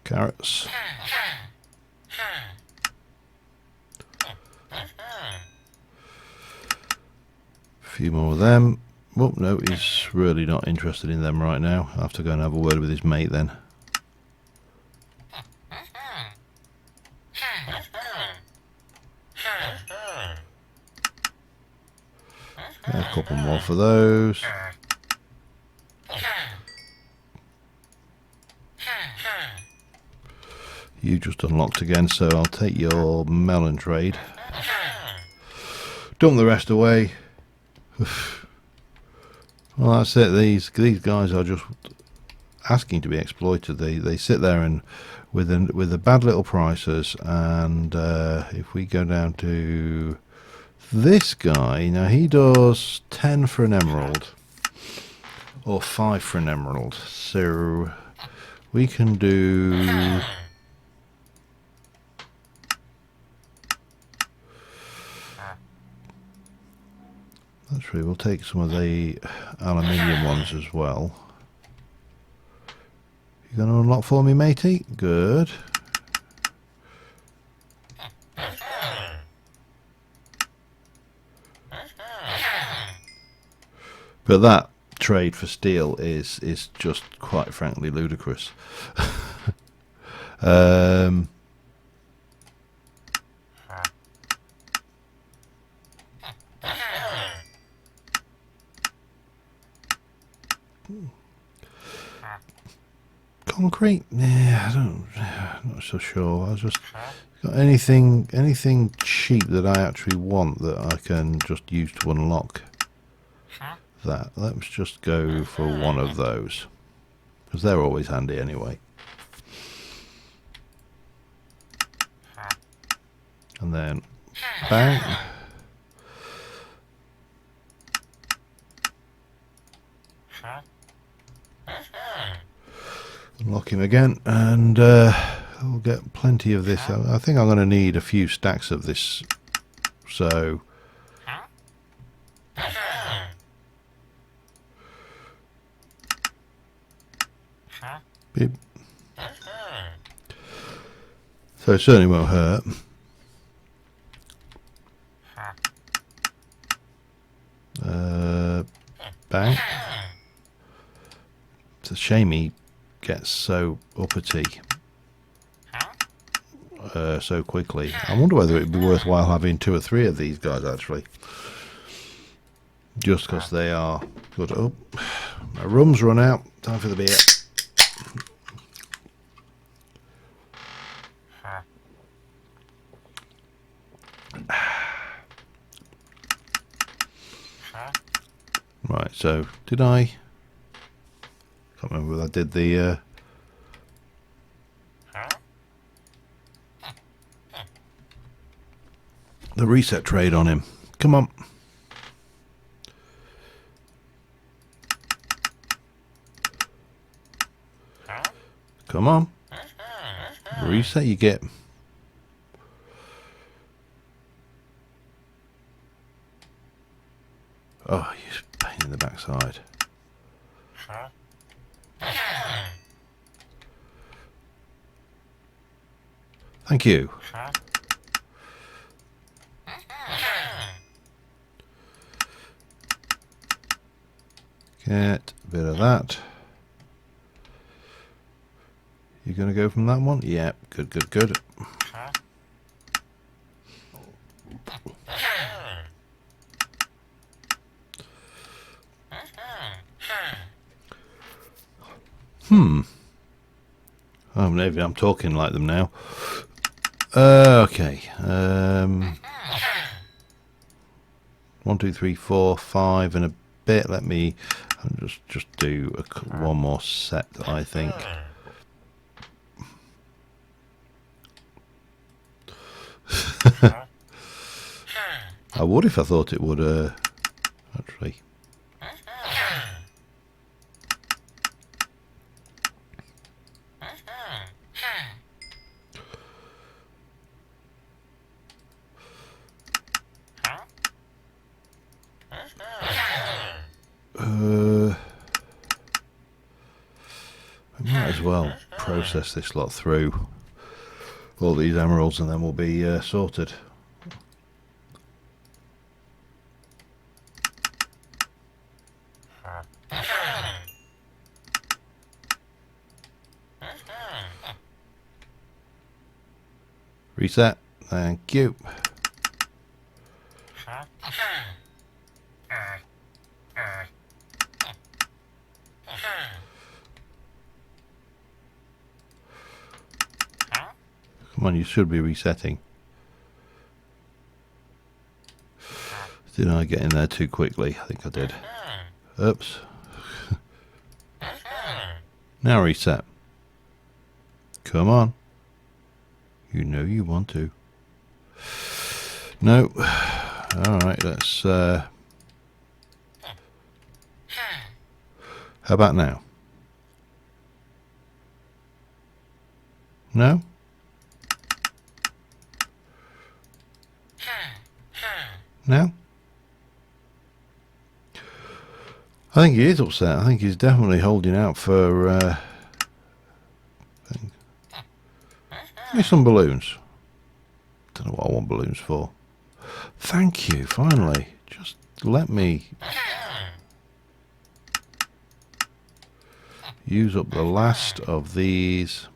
Speaker 1: carrots, a few more of them. Oh no, he's really not interested in them right now. I'll have to go and have a word with his mate then. A couple more for those. You just unlocked again, so I'll take your melon trade. Dump the rest away. Well, that's it. These guys are just asking to be exploited. They sit there and with the bad little prices. And if we go down to this guy, now he does 10 for an emerald or 5 for an emerald. So we can do. That's right, we'll take some of the aluminium ones as well. You going to unlock for me, matey? Good. But that trade for steel is just quite frankly ludicrous. Concrete? Yeah, I'm not so sure. I just got anything cheap that I actually want that I can just use to unlock that. Let's just go for one of those because they're always handy anyway. And then bang. Unlock him again, and we'll get plenty of this. I think I'm going to need a few stacks of this, so beep. So it certainly won't hurt. Bang. It's a shame he gets so uppity so quickly. I wonder whether it'd be worthwhile having 2 or 3 of these guys actually, just because they are good. Oh, my rum's run out. Time for the beer. Right, so did I can't remember whether I did the reset trade on him. Come on. Come on. Reset you get. Oh, you pain in the backside. Thank you. Get a bit of that. You're going to go from that one? Yeah, good, good, good. Oh, maybe I'm talking like them now. Okay. 1, 2, 3, 4, 5 and a bit. Let me just do one more set, I think. I would if I thought it would actually. I might as well process this lot through all these emeralds and then we'll be sorted. Reset. Thank you. Come on, you should be resetting. Did I get in there too quickly? I think I did. Oops. Now reset. Come on. You know you want to. No. Alright, let's... how about now? No? No? I think he is upset. I think he's definitely holding out for... Give me some balloons. Don't know what I want balloons for. Thank you, finally. Just let me use up the last of these.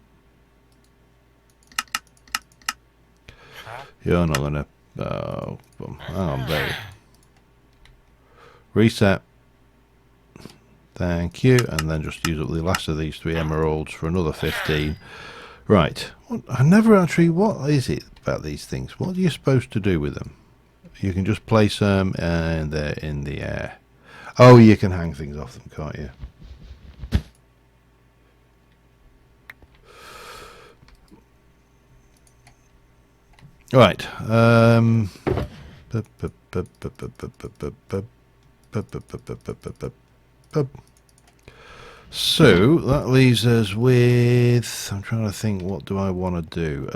Speaker 1: You're not gonna... Oh, hang on, there. Reset. Thank you. And then just use up the last of these 3 emeralds for another 15. Right. I never actually... What is it about these things? What are you supposed to do with them? You can just place them and they're in the air. Oh, you can hang things off them, can't you? Right. So that leaves us with... I'm trying to think, what do I want to do?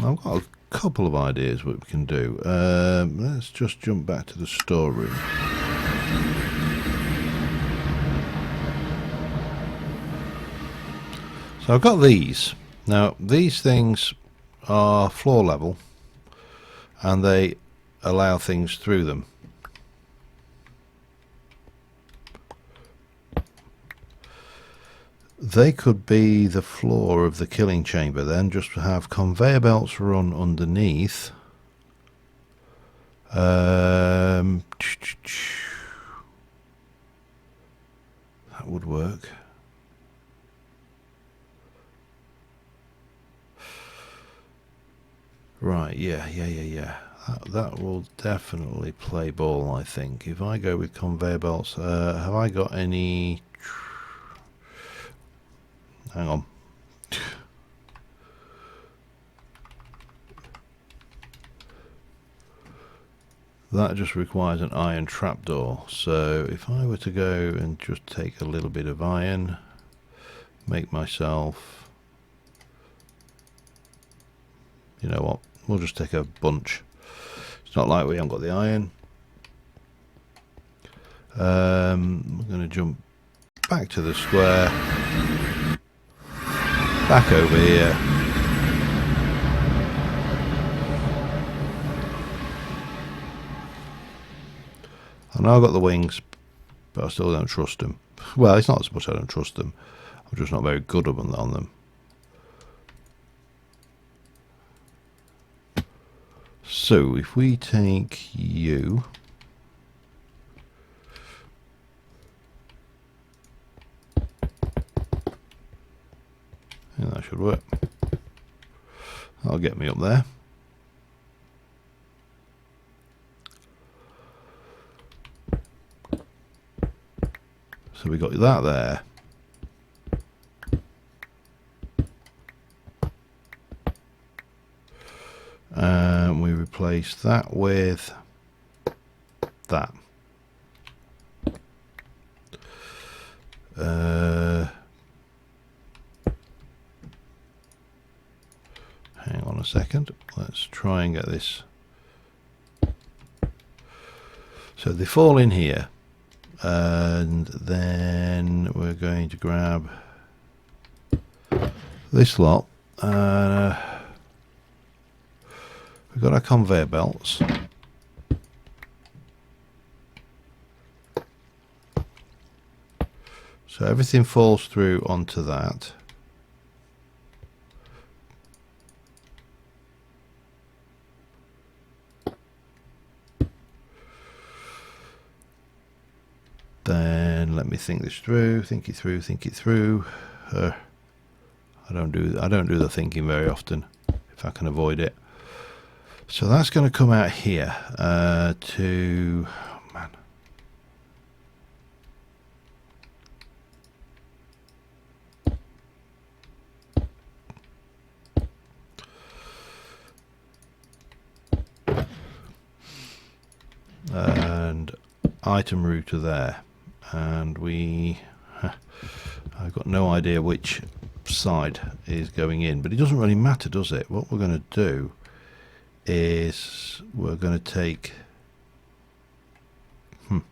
Speaker 1: I've got a couple of ideas what we can do. Let's just jump back to the storeroom. So I've got these. Now these things are floor level and they allow things through them. They could be the floor of the killing chamber then, just to have conveyor belts run underneath. That would work. Right, yeah. That will definitely play ball, I think. If I go with conveyor belts, have I got any... Hang on. That just requires an iron trapdoor. So if I were to go and just take a little bit of iron, make myself... You know what? We'll just take a bunch. It's not like we haven't got the iron. We're going to jump back to the square, back over here. And I've got the wings, but I still don't trust them. Well, it's not so much I don't trust them, I'm just not very good on them. So if we take you, yeah, that should work. That'll get me up there. So we got that there. And we replace that with that. Hang on a second. Let's try and get this. So they fall in here. And then we're going to grab this lot. We've got our conveyor belts. So everything falls through onto that. Then let me think this through, think it through. I don't do the thinking very often if I can avoid it. So that's going to come out here to, oh man. And item router there. And I've got no idea which side is going in, but it doesn't really matter, does it? What we're going to do is we're going to take hang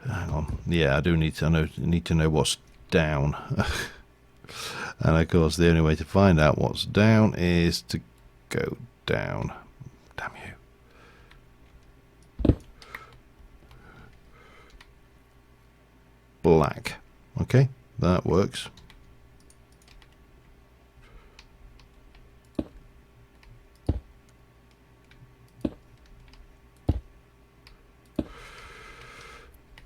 Speaker 1: on, yeah, I do need to know what's down. And of course the only way to find out what's down is to go down. Damn you. Black. Okay, that works.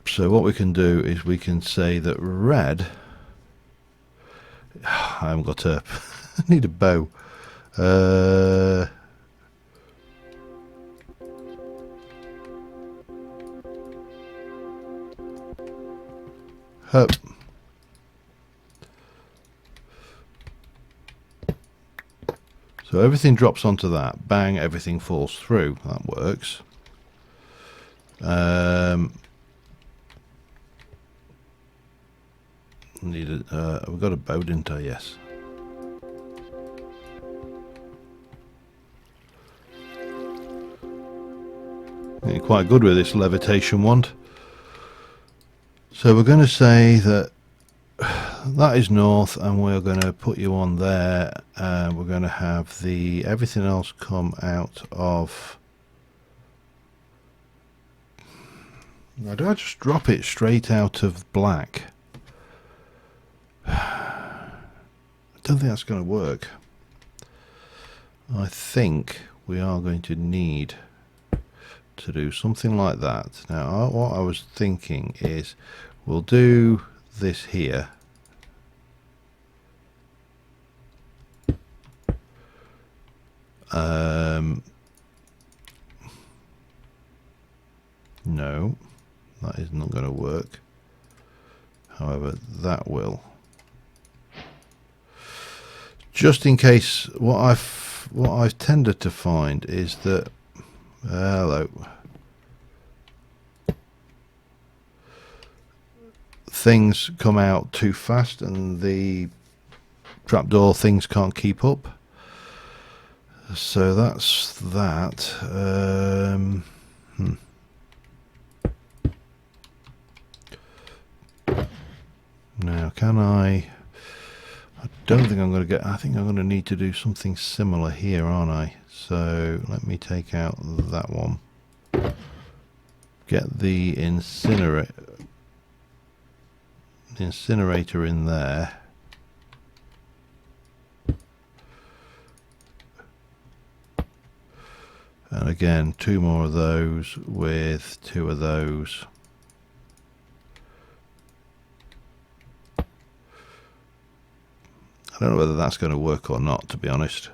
Speaker 1: So what we can do is we can say that red, I haven't got a I need a bow. Hup. So everything drops onto that. Bang, everything falls through. That works. We've got a bow, didn't I? Yes. Getting quite good with this levitation wand. So we're going to say that that is north, and we're going to put you on there, and we're going to have the everything else come out of. Why do I just drop it straight out of black? I don't think that's going to work. I think we are going to need to do something like that. Now, what I was thinking is we'll do this here. No, that is not going to work. However, that will. Just in case, what I've tended to find is that hello, things come out too fast and the trapdoor things can't keep up. So that's that. Now, can I don't think I'm going to get... I think I'm going to need to do something similar here, aren't I? So let me take out that one. Get the incinerator in there. And again, 2 more of those with 2 of those. I don't know whether that's going to work or not, to be honest.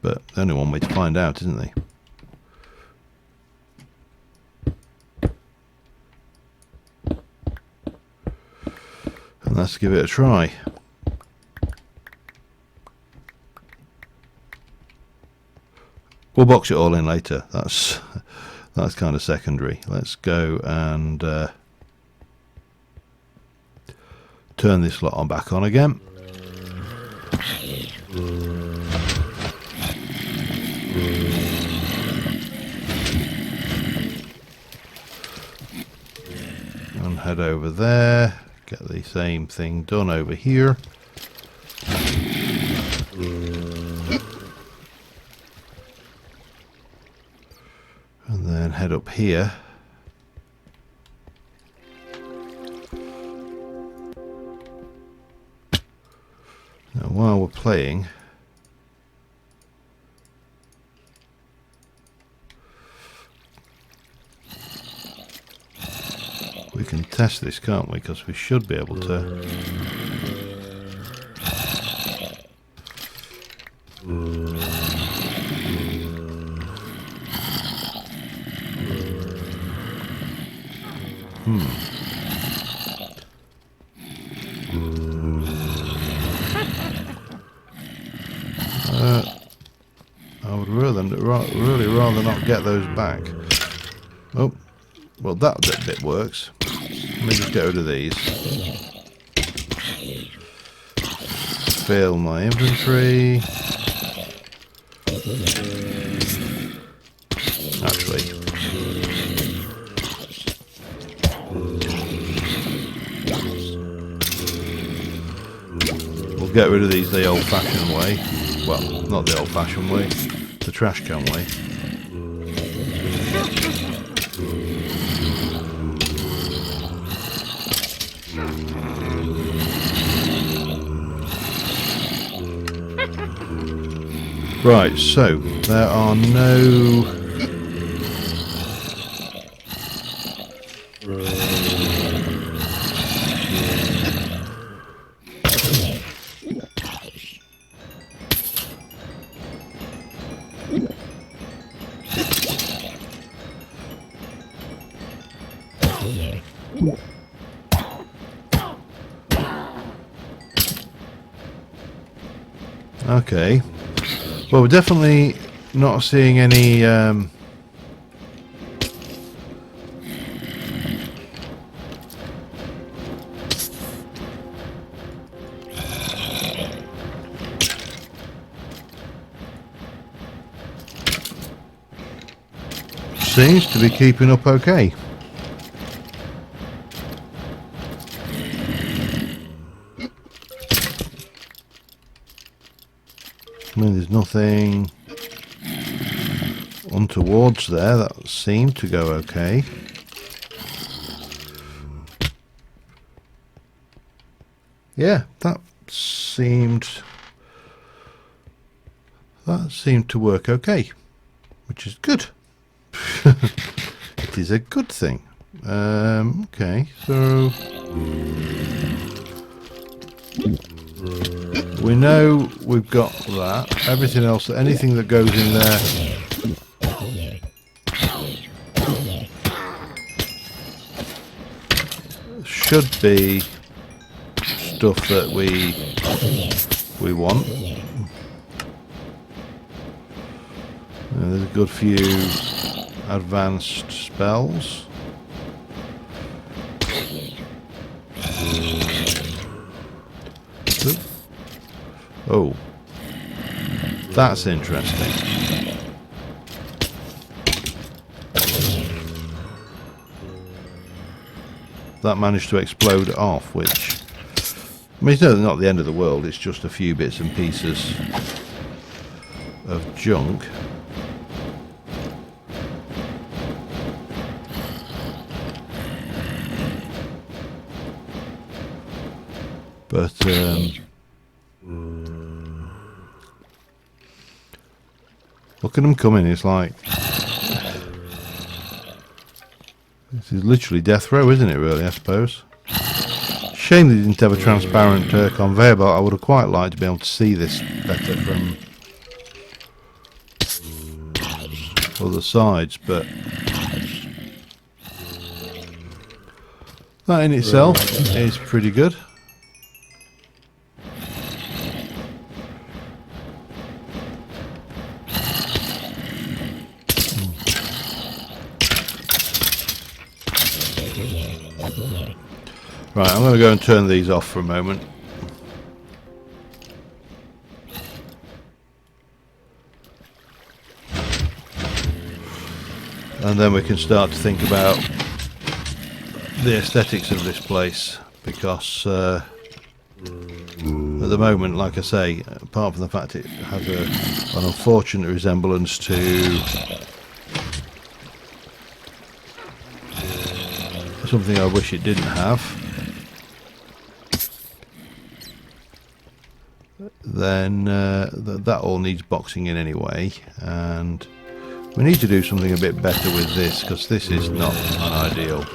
Speaker 1: But only one way to find out, isn't there? And let's give it a try. We'll box it all in later. That's kind of secondary. Let's go and turn this lot on back on again. And head over there. Get the same thing done over here. And then head up here. Now while we're playing, we can test this, can't we? Because we should be able to. I would really rather not get those back. Oh, well that bit works. Let me just get rid of these. Fill my inventory. Actually, we'll get rid of these the old-fashioned way. Well, not the old-fashioned way, the trash can way. Right, so there are no... Okay. Well, we're definitely not seeing any seems to be keeping up okay. I mean, there's nothing untowards there. That seemed to go okay. Yeah, that seemed to work okay, which is good. It is a good thing. Okay, so we know we've got that. Everything else, anything that goes in there, should be stuff that we want. There's a good few advanced spells. Oops. Oh, that's interesting. That managed to explode off, which, I mean, it's not the end of the world, it's just a few bits and pieces of junk. But look at them coming, it's like, this is literally death row, isn't it, really, I suppose? Shame they didn't have a transparent conveyor belt. I would have quite liked to be able to see this better from other sides, but that in itself is pretty good. Right, I'm going to go and turn these off for a moment. And then we can start to think about the aesthetics of this place, because at the moment, like I say, apart from the fact it has an unfortunate resemblance to something I wish it didn't have, then that all needs boxing in anyway, and we need to do something a bit better with this, because this is not ideal.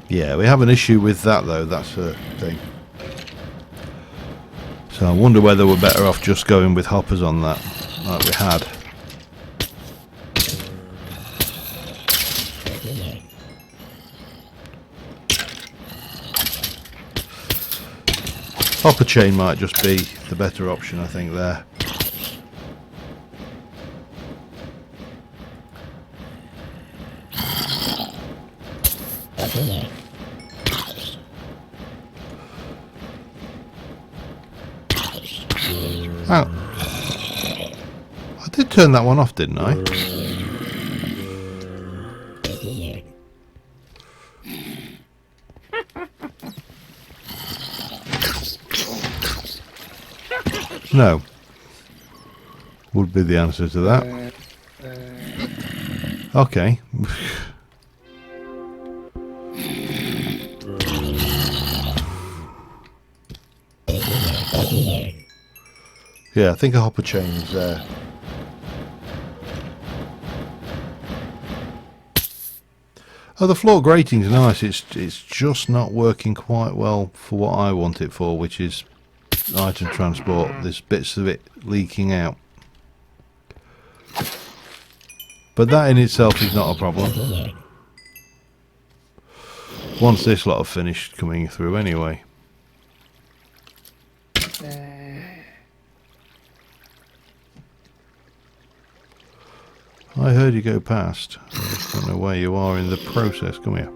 Speaker 1: Yeah, we have an issue with that though, that's a thing. So I wonder whether we're better off just going with hoppers on that, like we had. Hopper chain might just be the better option, I think, there. Oh. I did turn that one off, didn't I? No. Would be the answer to that. Okay. Yeah, I think a hopper chain is there. Oh, the floor grating's nice. It's just not working quite well for what I want it for, which is item transport. There's bits of it leaking out. But that in itself is not a problem. Once this lot have finished coming through anyway. I heard you go past. I just don't know where you are in the process. Come here.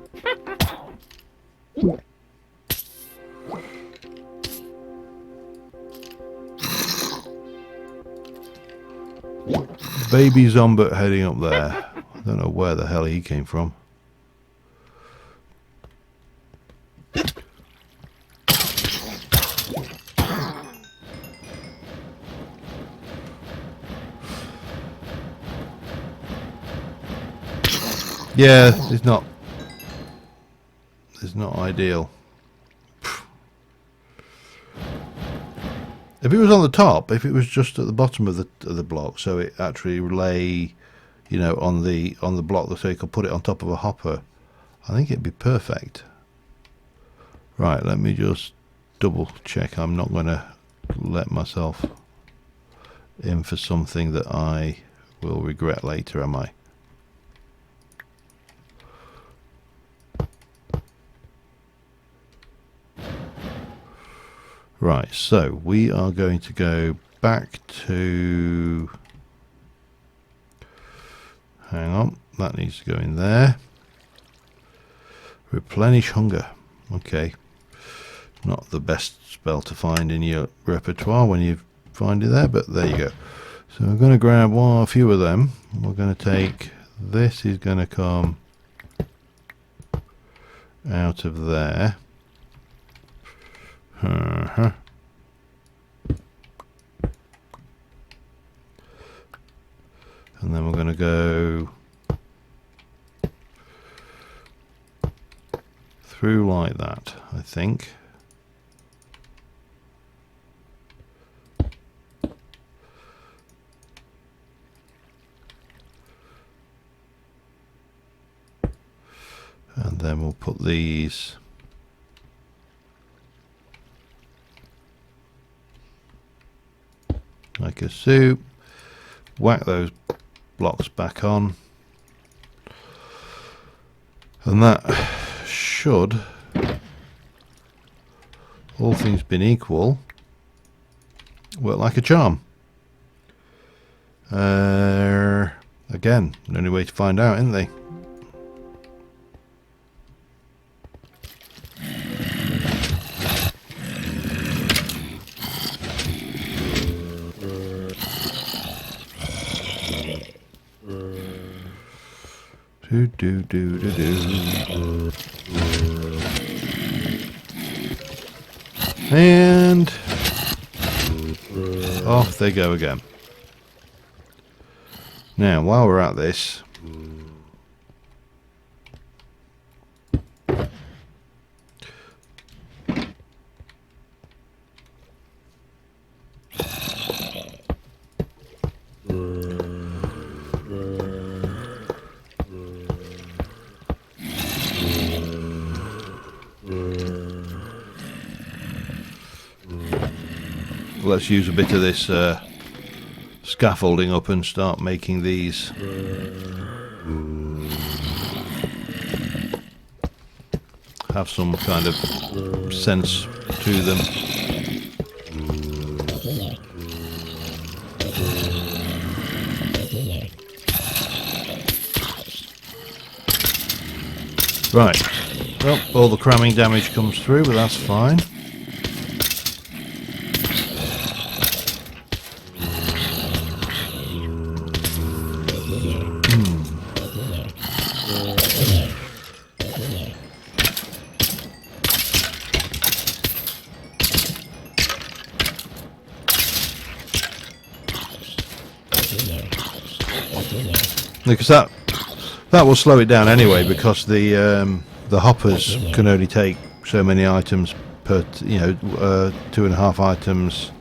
Speaker 1: Baby Zombot heading up there. I don't know where the hell he came from. Yeah, it's not ideal. If it was on the top, if it was just at the bottom of the block, so it actually lay, you know, on the block, so you could put it on top of a hopper, I think it'd be perfect. Right, let me just double check. I'm not going to let myself in for something that I will regret later, am I? Right, so we are going to go back to Hang on, that needs to go in there. Replenish hunger. Okay. Not the best spell to find in your repertoire when you find it there, but there you go. So we're going to grab a few of them. We're going to take, this is going to come out of there. And then we're going to go through like that, I think. And then we'll put these like a soup, whack those blocks back on, and that should, all things being equal, work like a charm. Again, the only way to find out, isn't they? And off they go again. Now, while we're at this, let's use a bit of this scaffolding up and start making these. Have some kind of sense to them. Right, well, all the cramming damage comes through, but that's fine. Because that will slow it down anyway, because the hoppers can only take so many items per 2.5 items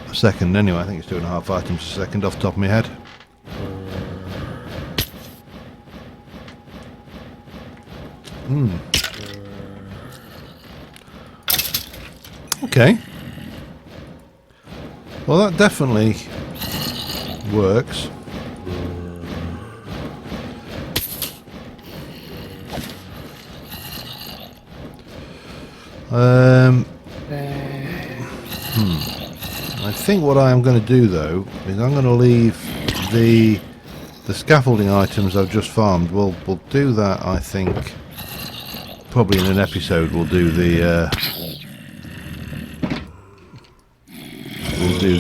Speaker 1: a second anyway. I think it's 2.5 items a second off the top of my head. Okay. Well, that definitely works. I think what I am going to do though is I'm going to leave the scaffolding items I've just farmed. We'll do that. I think probably in an episode we'll do the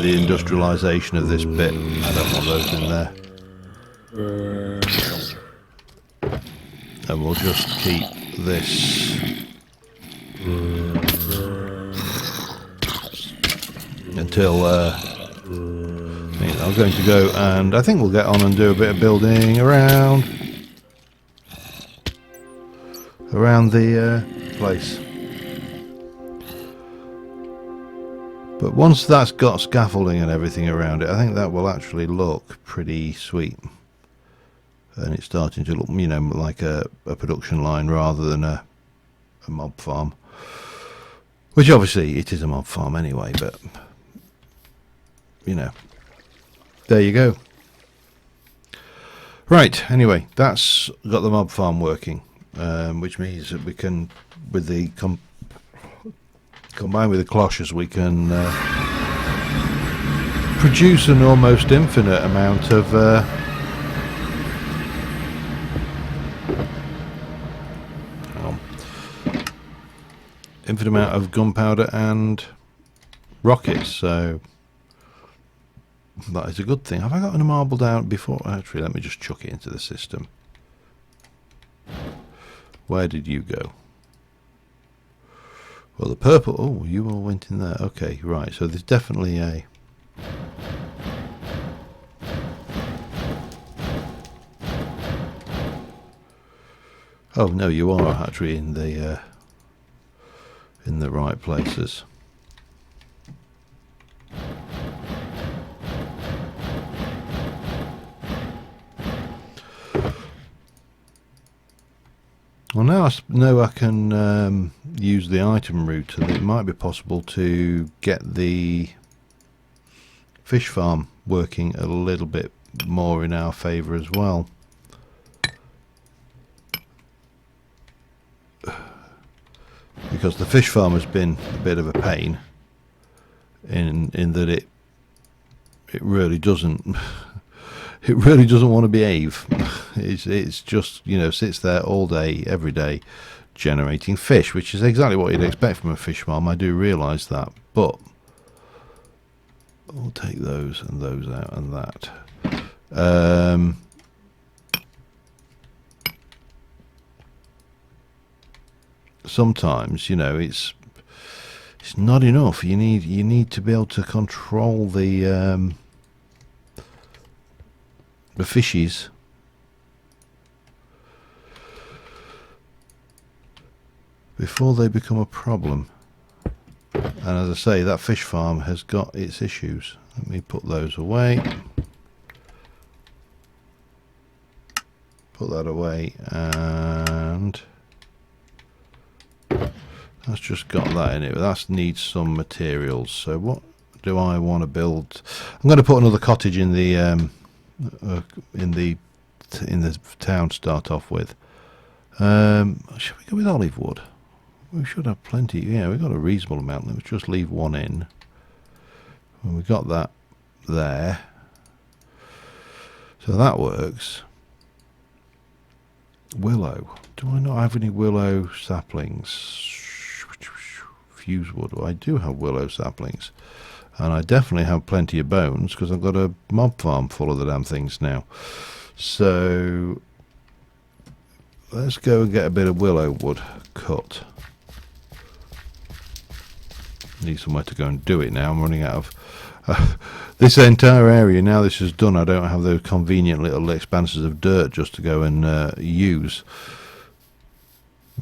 Speaker 1: industrialization of this bit. I don't want those in there. And we'll just keep this until I'm going to go, and I think we'll get on and do a bit of building around the place. But once that's got scaffolding and everything around it, I think that will actually look pretty sweet. And it's starting to look, like a production line rather than a mob farm. Which obviously it is a mob farm anyway, but there you go. Right, anyway, that's got the mob farm working, which means that we can, with the combined with the cloches, we can produce an almost infinite amount of gunpowder and rockets, so that is a good thing. Have I gotten a marble down before? Actually, let me just chuck it into the system. Where did you go? Well, the purple... Oh, you all went in there. Okay, right. So there's definitely a... Oh, no, you are actually in the right places. Well, now I know I can use the item route, and it might be possible to get the fish farm working a little bit more in our favour as well. Because the fish farm has been a bit of a pain in that it really doesn't want to behave. It's just, you know, sits there all day every day generating fish, which is exactly what you'd expect from a fish farm. I do realise that, but I'll take those and those out and that. Sometimes, you know, it's not enough. You need to be able to control the fishies before they become a problem. And as I say, that fish farm has got its issues. Let me put those away. Put that away, and that's just got that in it. But that needs some materials. So what do I want to build? I'm going to put another cottage in the town to start off with. Should we go with olive wood? We should have plenty. Yeah, we've got a reasonable amount. Let's just leave one in. Well, we got that there, so that works. Willow. Do I not have any willow saplings? Fuse wood. Well, I do have willow saplings, and I definitely have plenty of bones because I've got a mob farm full of the damn things now. So let's go and get a bit of willow wood cut. Need somewhere to go and do it now. I'm running out of this entire area. Now this is done, I don't have those convenient little expanses of dirt just to go and use.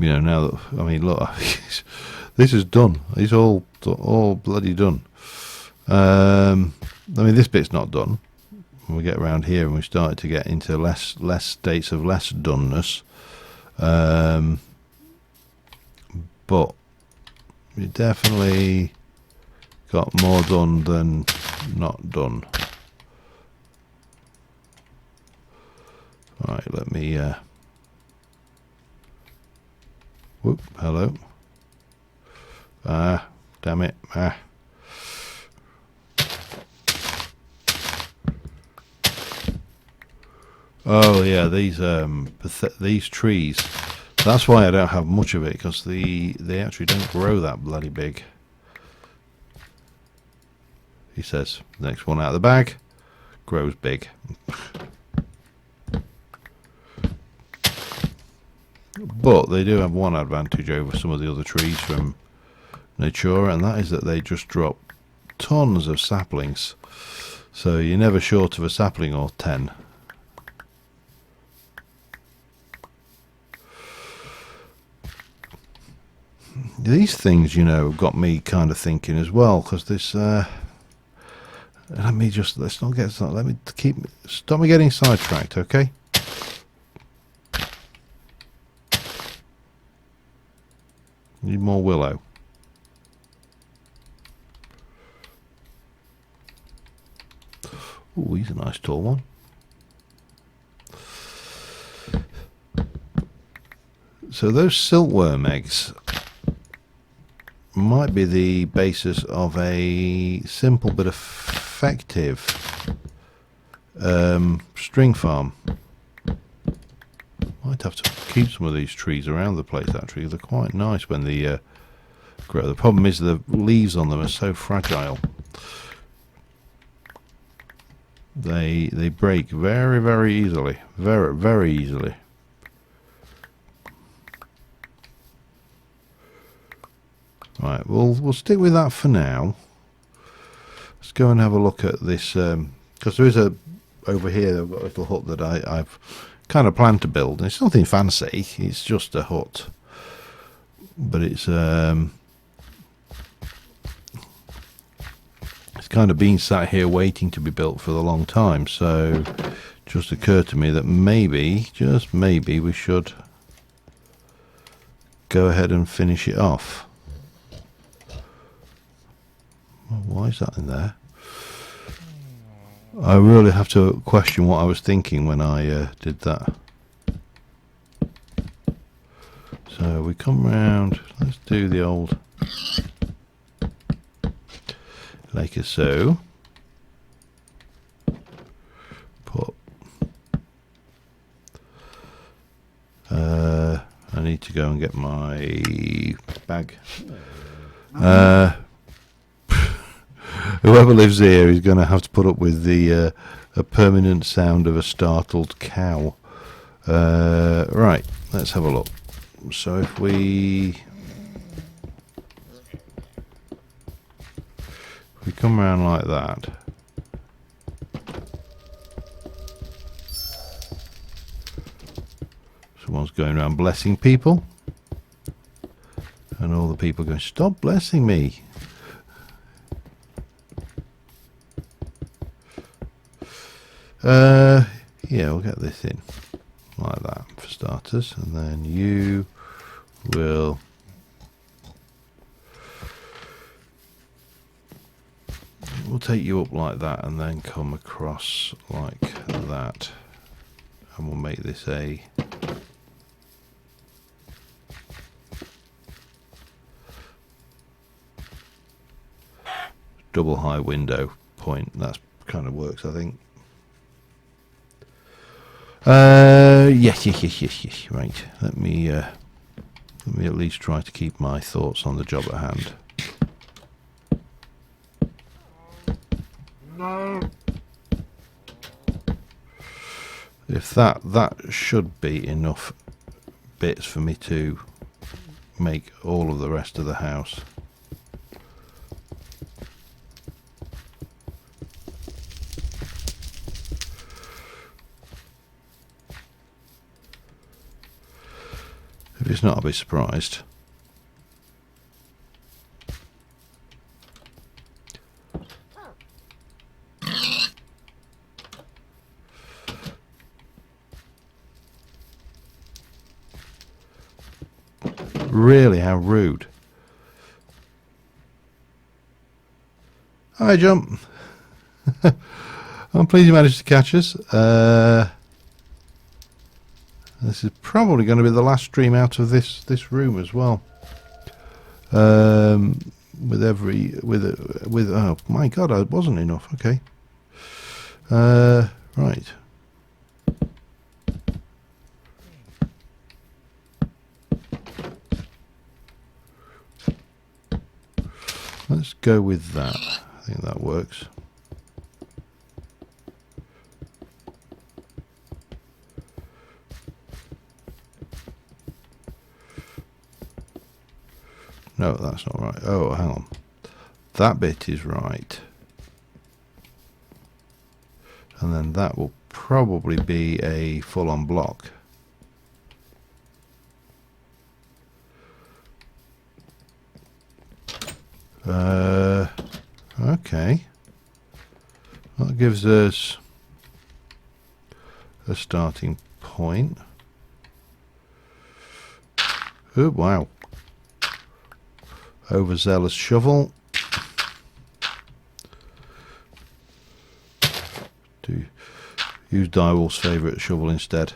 Speaker 1: You know, now that, I mean, look, this is done. It's all bloody done. I mean, this bit's not done. When we get around here and we start to get into less states of less doneness, but we definitely got more done than not done. Right, let me whoop, hello. Damn it. Oh yeah, these trees. That's why I don't have much of it, because they actually don't grow that bloody big. He says, next one out of the bag, grows big. But they do have one advantage over some of the other trees from nature, and that is that they just drop tons of saplings. So you're never short of a sapling or 10. These things, you know, got me kind of thinking as well, because this stop me getting sidetracked, okay? Need more willow. Oh, he's a nice tall one. So those silkworm eggs might be the basis of a simple but effective string farm. Might have to keep some of these trees around the place actually. They're quite nice when they grow. The problem is the leaves on them are so fragile. They break very, very easily. Very, very easily. Right, we'll stick with that for now. Let's go and have a look at this, because there is over here I've got a little hut that I've kind of planned to build. It's nothing fancy, it's just a hut, but it's kind of been sat here waiting to be built for a long time. So it just occurred to me that maybe, just maybe, we should go ahead and finish it off. Why is that in there? I really have to question what I was thinking when I did that. So we come round, let's do the old like so. Put I need to go and get my bag. Whoever lives here is going to have to put up with the a permanent sound of a startled cow. Right, let's have a look. So if we come around like that, someone's going around blessing people, and all the people going, stop blessing me. Yeah, we'll get this in like that for starters, and then you will we'll take you up like that, and then come across like that, and we'll make this a double high window point. That kind of works, I think. Yes. Right. Let me at least try to keep my thoughts on the job at hand. No. If that should be enough bits for me to make all of the rest of the house. If it's not, I'll be surprised. Really, how rude. Hi, Jump. I'm pleased you managed to catch us. This is probably going to be the last stream out of this room as well. With oh my god, it wasn't enough. Okay. Right. Let's go with that. I think that works. No, that's not right. Oh, hang on. That bit is right. And then that will probably be a full-on block. Okay. That gives us a starting point. Oh, wow. Overzealous shovel. Do use Direwolf's favourite shovel instead.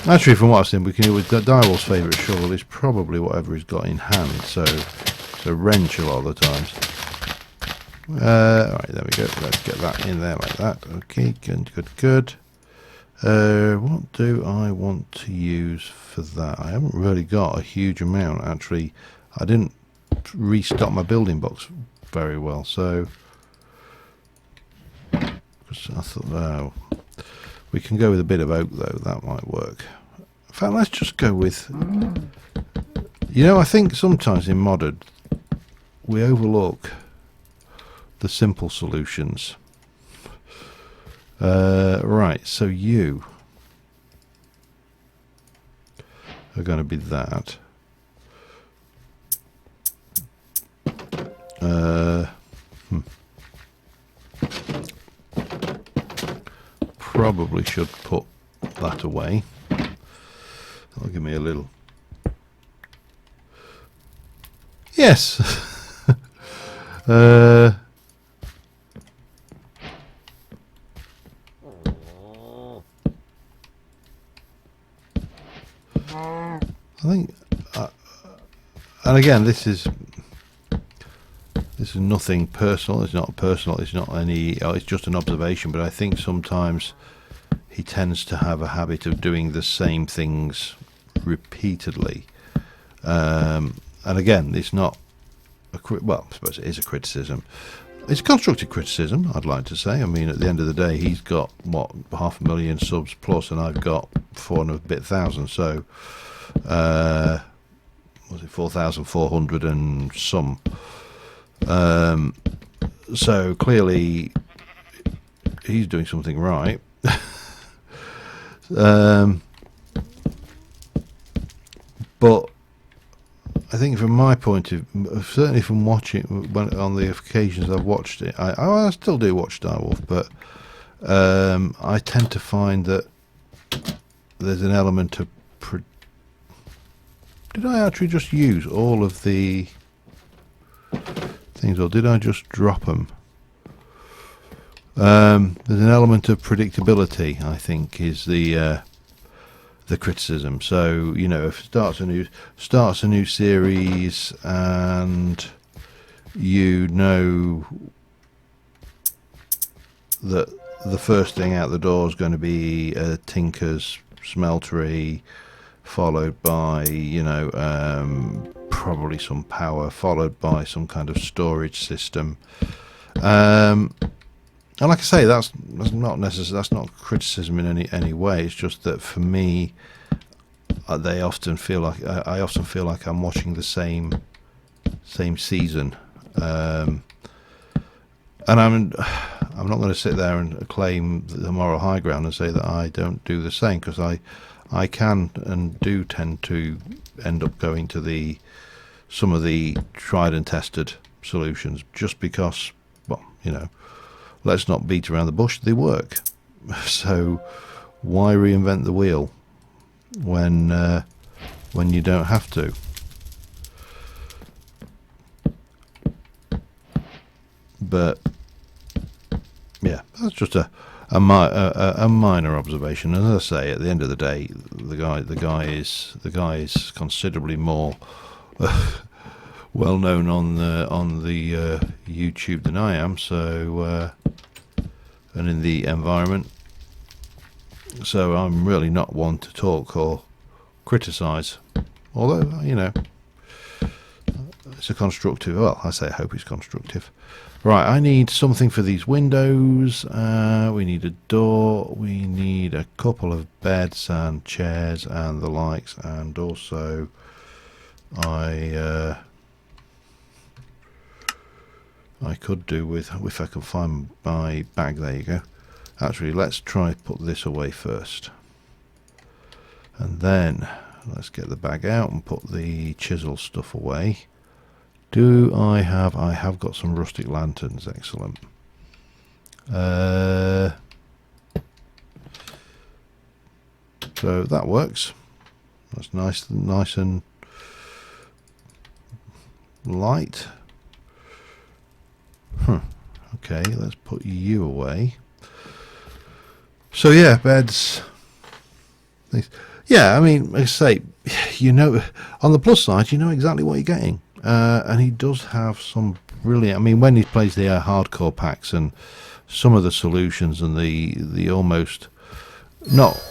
Speaker 1: Actually, from what I've seen, we can do with Direwolf's favourite shovel is probably whatever he's got in hand. So it's a wrench a lot of the times. Alright, there we go. Let's get that in there like that. Okay, good. What do I want to use for that? I haven't really got a huge amount, actually. I didn't restock my building box very well, so I thought, we can go with a bit of oak, though. That might work. In fact, let's just go with... You know, I think sometimes in modded, we overlook the simple solutions. Right, so you are going to be that. Probably should put that away. That'll give me a little... Yes! I think, and again, this is nothing personal. It's not personal. It's not any. It's just an observation. But I think sometimes he tends to have a habit of doing the same things repeatedly. And again, it's not well, I suppose it is a criticism. It's constructive criticism, I'd like to say. I mean, at the end of the day, he's got what, 500,000 subs plus, and I've got 400,000. So, was it 4,400 and some? So clearly, he's doing something right. But I think from my point of view, certainly from watching, on the occasions I've watched it, I still do watch Direwolf, but I tend to find that there's an element of... Did I actually just use all of the things, or did I just drop them? There's an element of predictability, I think, is the criticism. So, you know, if it starts a new series, and you know that the first thing out the door is going to be a tinker's smeltery, followed by, you know, probably some power, followed by some kind of storage system. And like I say, that's not necessary. That's not criticism in any way. It's just that for me, they often feel like I often feel like I'm watching the same season, and I'm not going to sit there and claim the moral high ground and say that I don't do the same, because I can and do tend to end up going to some of the tried and tested solutions, just because, well, you know, let's not beat around the bush, they work. So why reinvent the wheel when you don't have to? But yeah, that's just a minor observation. As I say, at the end of the day, the guy is considerably more well known on the YouTube than I am. So and in the environment, so I'm really not one to talk or criticize. Although, you know, it's a constructive. Well, I say I hope it's constructive. Right, I need something for these windows. We need a door. We need a couple of beds and chairs and the likes. And also, I could do with, if I can find my bag. There you go. Actually, let's try put this away first, and then let's get the bag out and put the chisel stuff away. I have got some rustic lanterns. Excellent. So that works. That's nice and light. Okay, let's put you away. So yeah, beds. Yeah, I mean, like I say, you know, on the plus side, you know exactly what you're getting. And he does have some brilliant. I mean, when he plays the hardcore packs and some of the solutions and the almost not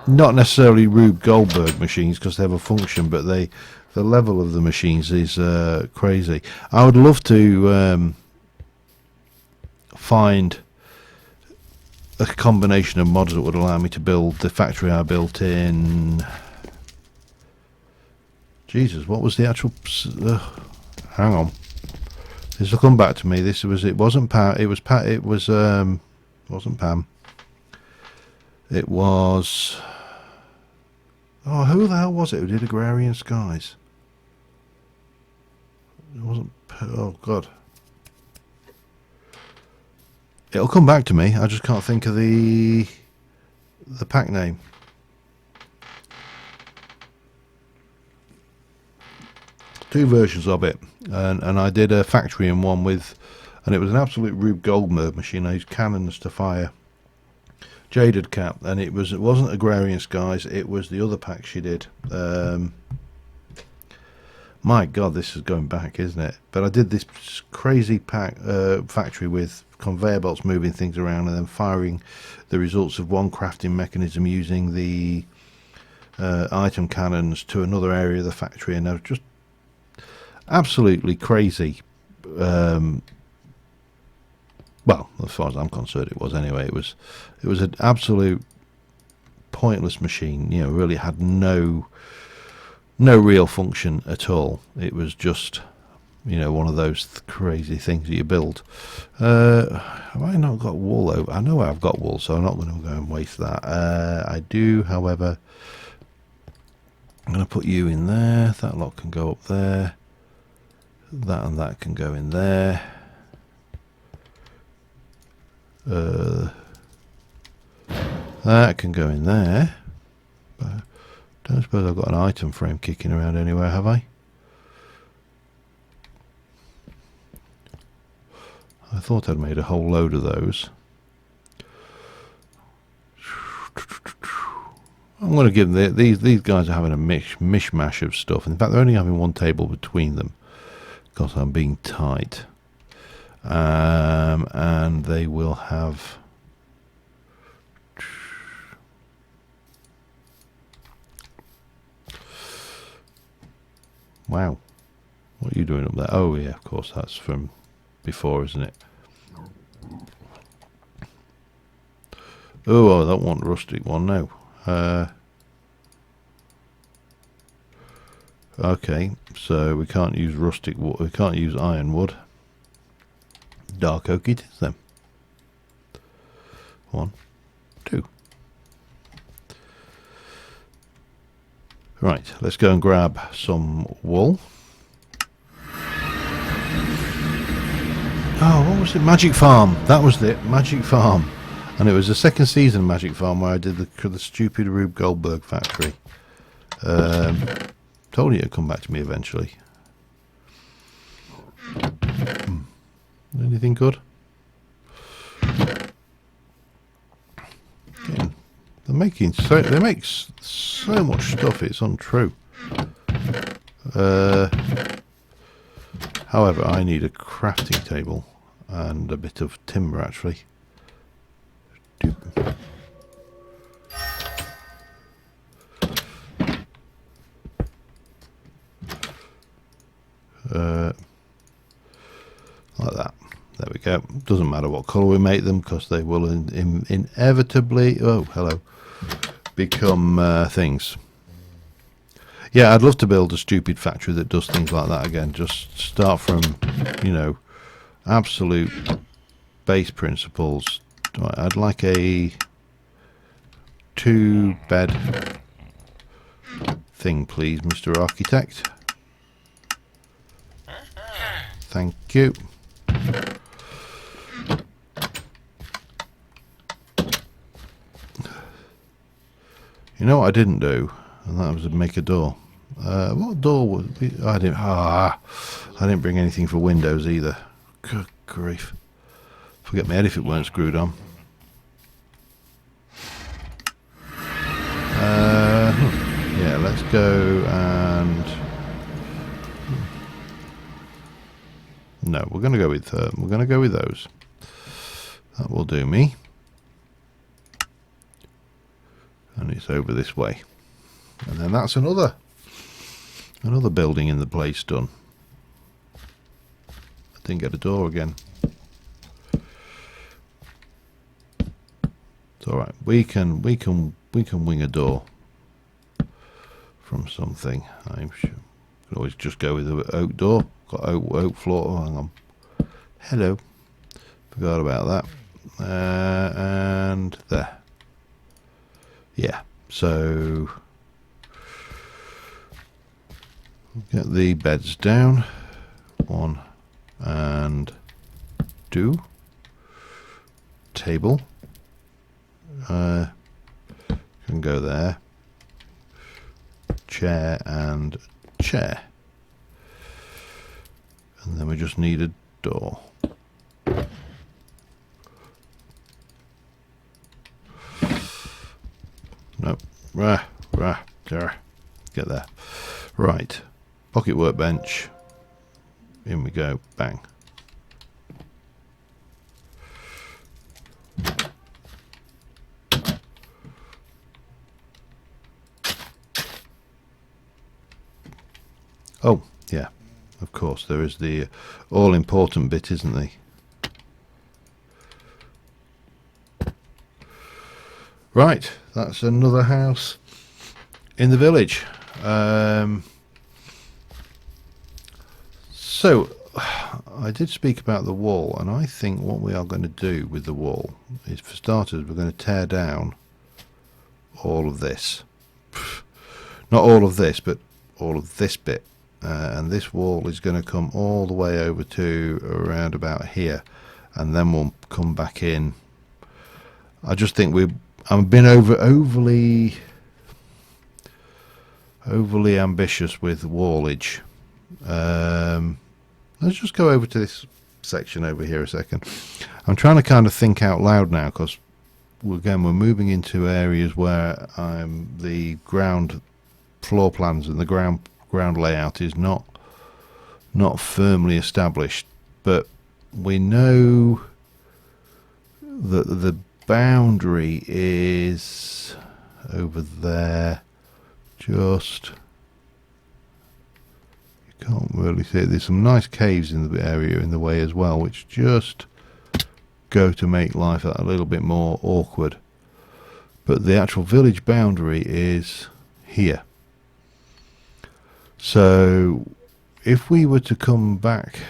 Speaker 1: not necessarily Rube Goldberg machines because they have a function, but the level of the machines is crazy. I would love to find a combination of mods that would allow me to build the factory I built in. Jesus, what was the actual? Hang on, this will come back to me. This was it. Wasn't Pam? It was Pat. It was wasn't Pam. It was. Oh, who the hell was it who did Agrarian Skies? It wasn't. Oh God. It'll come back to me. I just can't think of the pack name. Two versions of it, and I did a factory in one with, and it was an absolute Rube Goldberg machine. I used cannons to fire Jaded Cap, and it wasn't Agrarian Skies. It was the other pack she did. My God, this is going back, isn't it? But I did this crazy pack factory with conveyor belts moving things around and then firing the results of one crafting mechanism using the item cannons to another area of the factory, and I was just absolutely crazy. Well, as far as I'm concerned, it was anyway. It was an absolute pointless machine. You know, really had no real function at all. It was just, you know, one of those crazy things that you build. Have I not got wool over? I know I've got wool, so I'm not going to go and waste that. I do, however. I'm going to put you in there. That lot can go up there. That and that can go in there. That can go in there. But I don't suppose I've got an item frame kicking around anywhere, have I? I thought I'd made a whole load of those. I'm going to give them these guys are having a mishmash of stuff. In fact, they're only having one table between them because I'm being tight. And they will have. Wow, what are you doing up there? Oh yeah, of course, that's from before, isn't it? Oh, I don't want rustic one now. Okay, so we can't use rustic wood. We can't use ironwood. Dark oak it is then. 1, 2. Right, let's go and grab some wool. Oh, what was it? Magic Farm. That was it. Magic Farm. And it was the second season of Magic Farm where I did the stupid Rube Goldberg factory. Told you it'd come back to me eventually. Anything good? Again, they make so much stuff. It's untrue. However, I need a crafting table and a bit of timber actually. Like that. There we go. Doesn't matter what colour we make them because they will inevitably, oh hello, become things. Yeah, I'd love to build a stupid factory that does things like that again. Just start from, you know, absolute base principles. I'd like a 2-bed thing, please, Mr. Architect. Thank you. You know what I didn't do, and that was make a door. What door was I didn't bring anything for windows either. Good grief! Forget my head if it weren't screwed on. let's go and... No, we're going to go with those. That will do me. And it's over this way. And then that's another building in the place done. I didn't get a door again. It's all right. We can wing a door from something. I'm sure. Could always just go with the oak door. Got oak floor. Oh, hang on. Hello. Forgot about that. And there. Yeah. So get the beds down. 1 and 2. Table. Can go there. Chair and chair. And then we just need a door. Nope. Get there. Right. Pocket workbench. In we go. Bang. Oh, yeah. Of course, there is the all-important bit, isn't there? Right, that's another house in the village. So, I did speak about the wall, and I think what we are going to do with the wall is, for starters, we're going to tear down all of this. Not all of this, but all of this bit. And this wall is going to come all the way over to around about here, and then we'll come back in. I just think I've been overly ambitious with wallage. Let's just go over to this section over here a second. I'm trying to kind of think out loud now, because again we're moving into areas where the ground floor plans and the ground layout is not firmly established, but we know that the boundary is over there. Just, you can't really see it. There's some nice caves in the area in the way as well, which just go to make life a little bit more awkward. But the actual village boundary is here. So if we were to come back,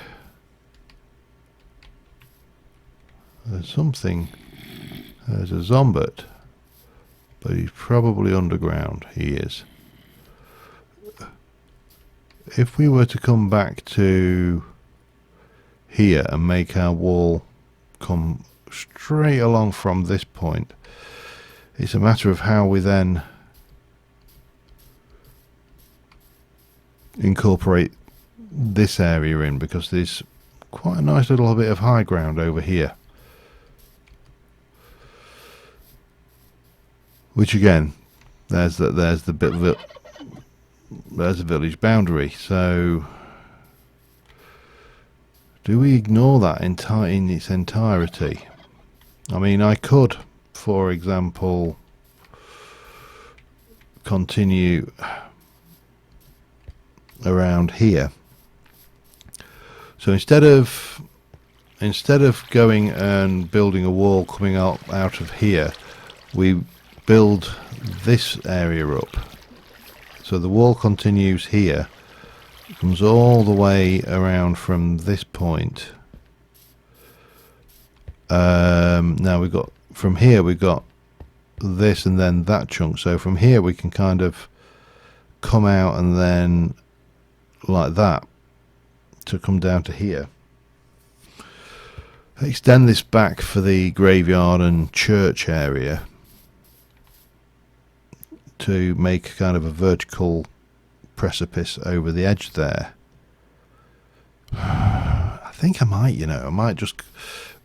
Speaker 1: there's a zombot, but he's probably underground. He is. If we were to come back to here and make our wall come straight along from this point, it's a matter of how we then incorporate this area in, because there's quite a nice little bit of high ground over here, which again, there's the village boundary. So do we ignore that in its entirety? I mean, I could, for example, continue around here. So instead of going and building a wall coming out of here, we build this area up. So the wall continues here, comes all the way around from this point. Now we've got, from here we've got this and then that chunk. So from here we can kind of come out and then like that to come down to here. Extend this back for the graveyard and church area to make kind of a vertical precipice over the edge there. I think I might just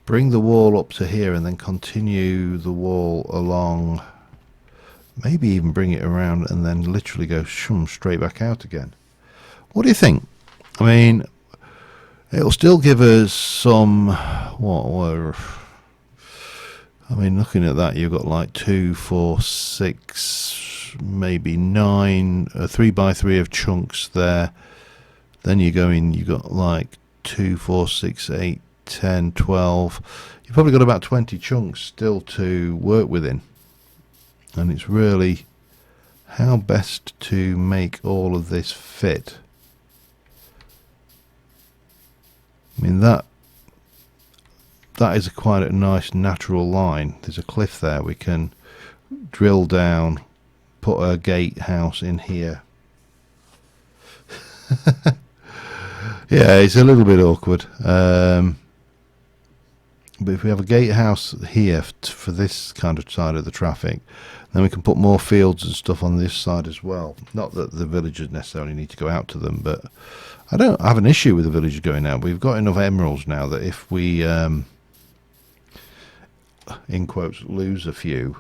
Speaker 1: bring the wall up to here and then continue the wall along maybe even bring it around and then literally go shum straight back out again. What do you think? I mean, it'll still give us some, I mean, looking at that, you've got like 2, 4, 6, maybe 9, 3x3 of chunks there. Then you go in, you've got like 2, 4, 6, 8, 10, 12. You've probably got about 20 chunks still to work within. And it's really how best to make all of this fit. I mean, that is quite a nice natural line. There's a cliff there. We can drill down, put a gatehouse in here. Yeah, it's a little bit awkward. But if we have a gatehouse here for this kind of side of the traffic, then we can put more fields and stuff on this side as well. Not that the villagers necessarily need to go out to them, but I don't have an issue with the villagers going out. We've got enough emeralds now that if we, in quotes, lose a few.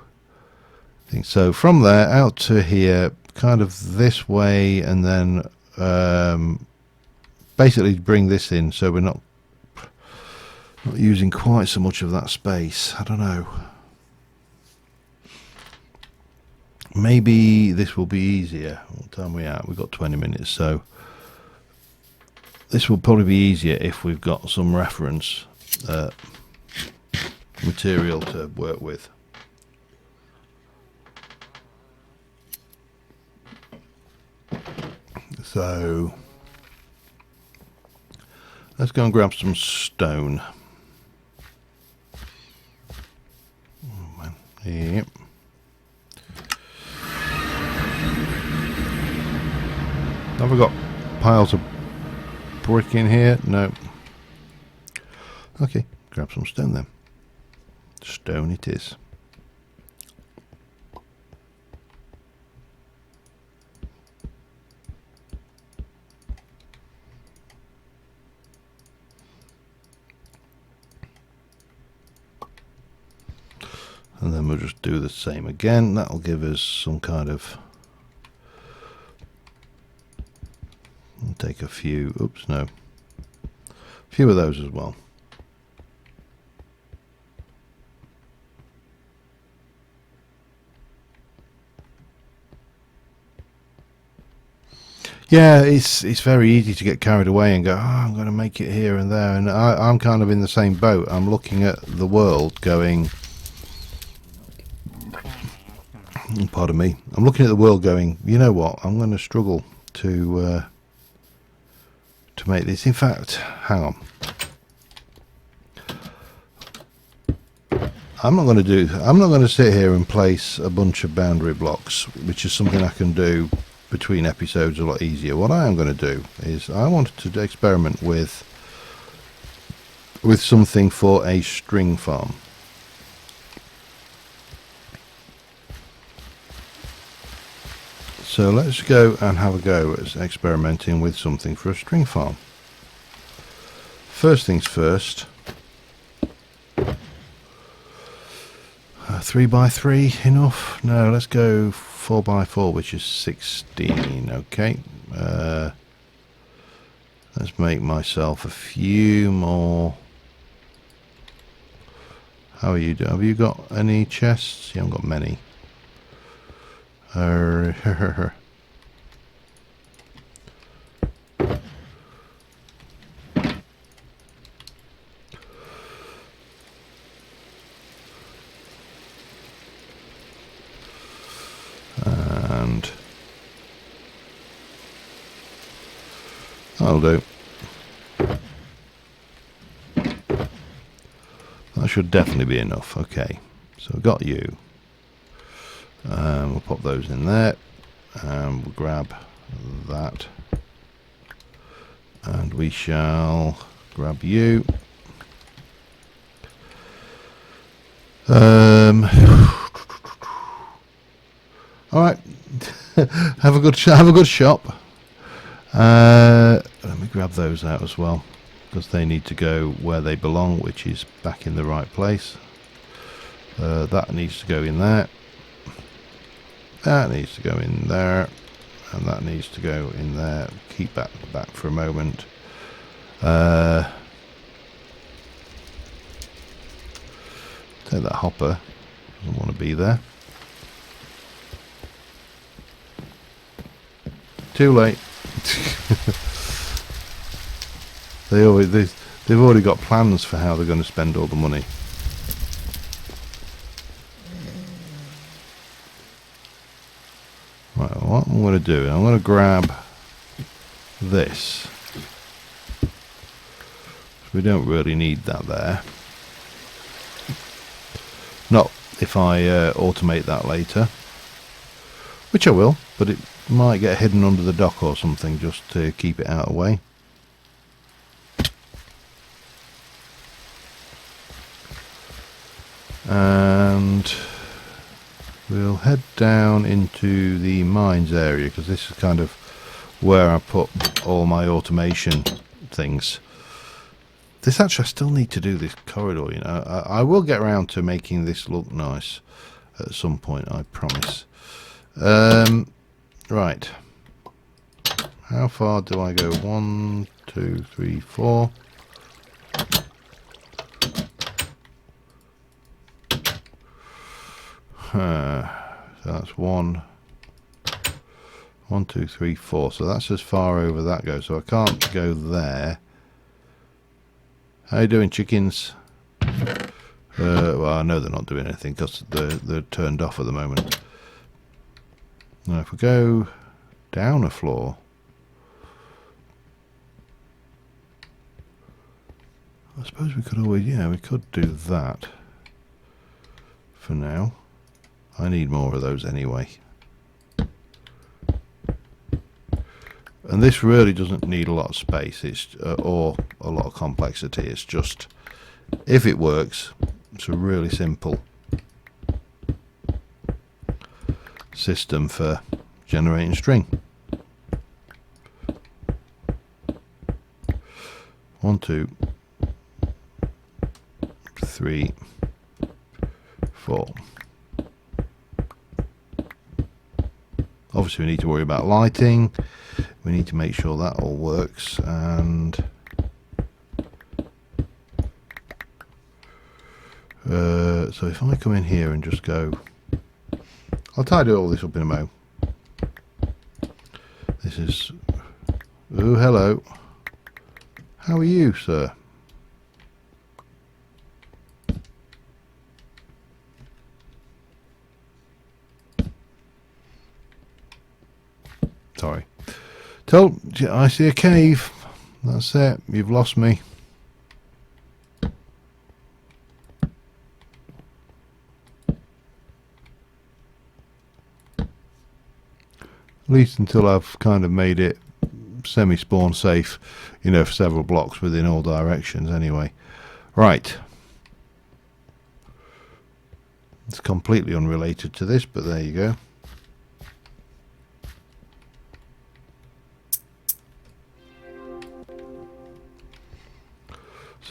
Speaker 1: So from there out to here, kind of this way, and then basically bring this in so we're not using quite so much of that space. I don't know. Maybe this will be easier. What time are we at? We've got 20 minutes, so this will probably be easier if we've got some reference material to work with. So let's go and grab some stone. Oh, man. Yep. Have we got piles of brick in here? No. Okay, grab some stone then. Stone it is. And then we'll just do the same again. That'll give us some kind of... I'll take a few, oops, no. A few of those as well. Yeah, it's very easy to get carried away and go, oh, I'm going to make it here and there. And I'm kind of in the same boat. I'm looking at the world going... Pardon me. I'm looking at the world going, you know what, I'm going to struggle to make this. In fact, hang on. I'm not going to sit here and place a bunch of boundary blocks, which is something I can do between episodes a lot easier. What I am going to do is I wanted to experiment with something for a string farm. So let's go and have a go at experimenting with something for a string farm. First things first, 3x3 enough? No, let's go 4x4, which is 16. Okay, let's make myself a few more. How are you doing? Have you got any chests? You haven't got many. And that'll do. That should definitely be enough. Okay, so I've got you. We'll pop those in there, and we'll grab that, and we shall grab you. All right, have a good shop. Let me grab those out as well, because they need to go where they belong, which is back in the right place. That needs to go in there. That needs to go in there, and that needs to go in there. Keep that back for a moment. Take that hopper, doesn't want to be there. Too late. They've already got plans for how they're going to spend all the money. Right, what I'm going to do, I'm going to grab this. We don't really need that there. Not if I automate that later, which I will, but it might get hidden under the dock or something just to keep it out of the way. And we'll head down into the mines area, because this is kind of where I put all my automation things. This actually, I still need to do this corridor, you know. I will get around to making this look nice at some point, I promise. Right. How far do I go? 1, 2, 3, 4. So that's 1, 2, 3, 4. So that's as far over that goes. So I can't go there. How you doing, chickens? Well, I know they're not doing anything because they're turned off at the moment. Now, if we go down a floor, I suppose we could always, yeah, we could do that for now. I need more of those anyway. And this really doesn't need a lot of space, it's or a lot of complexity. It's just, if it works, it's a really simple system for generating string. 1, 2, 3, 4. Obviously we need to worry about lighting. We need to make sure that all works, and so if I come in here and just go, I'll tidy all this up in a mo. This is, oh hello, how are you, sir? Sorry. I see a cave. That's it. You've lost me. At least until I've kind of made it semi-spawn safe, you know, for several blocks within all directions anyway. Right. It's completely unrelated to this, but there you go.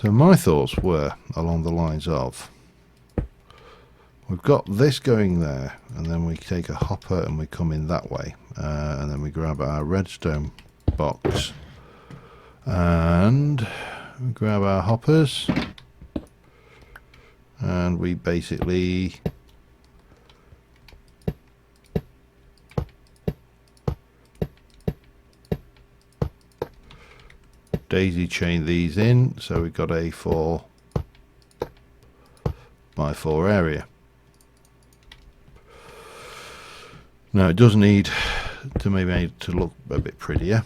Speaker 1: So my thoughts were along the lines of, we've got this going there, and then we take a hopper and we come in that way, and then we grab our redstone box and we grab our hoppers, and we basically daisy chain these in, so we've got a 4 by 4 area. Now it does need to maybe made to look a bit prettier,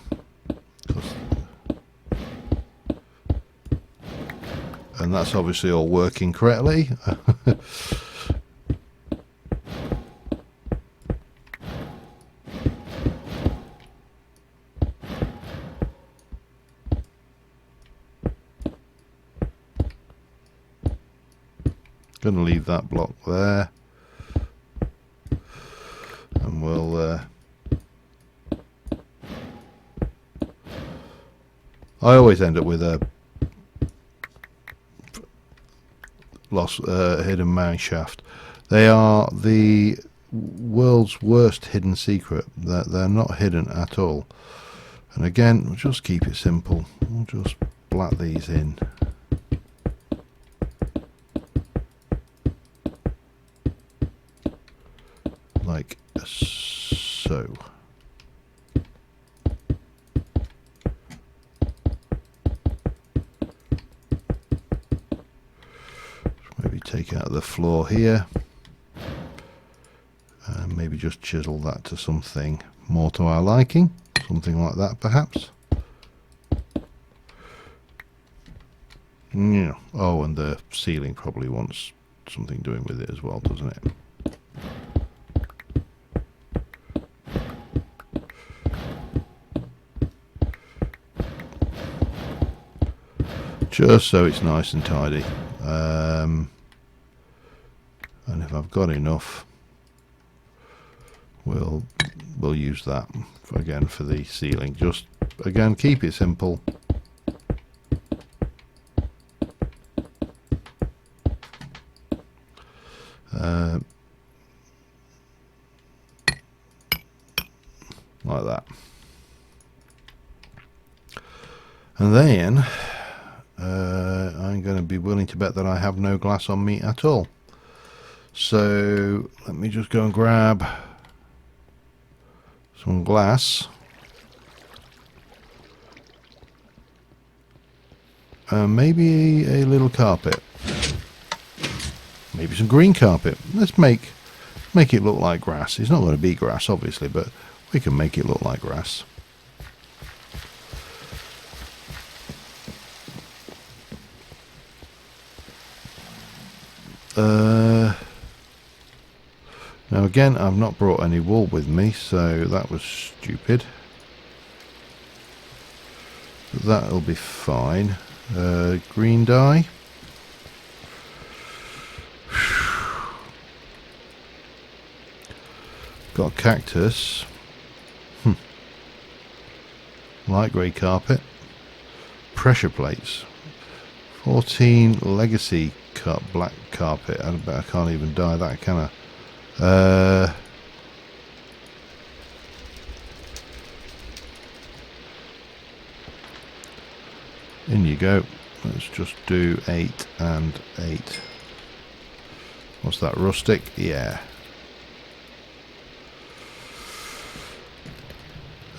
Speaker 1: and that's obviously all working correctly. Going to leave that block there, and we'll I always end up with a hidden mine shaft. They are the world's worst hidden secret. They're not hidden at all. And again, we'll just keep it simple. We'll just blat these in. Like so. Maybe take out the floor here. And maybe just chisel that to something more to our liking. Something like that, perhaps. Yeah. Oh, and the ceiling probably wants something doing with it as well, doesn't it? Just so it's nice and tidy. And if I've got enough, we'll use that again for the ceiling. Just again, keep it simple. Like that. And then I'm going to be willing to bet that I have no glass on me at all. So let me just go and grab some glass. Maybe a little carpet. Maybe some green carpet. Let's make it look like grass. It's not going to be grass, obviously, but we can make it look like grass. Now again, I've not brought any wool with me, so that was stupid. But that'll be fine. Green dye. Got cactus. Light grey carpet. Pressure plates. 14 legacy cut black carpet. I bet I can't even dye that, can I? In you go. Let's just do 8 and 8. What's that, rustic? Yeah.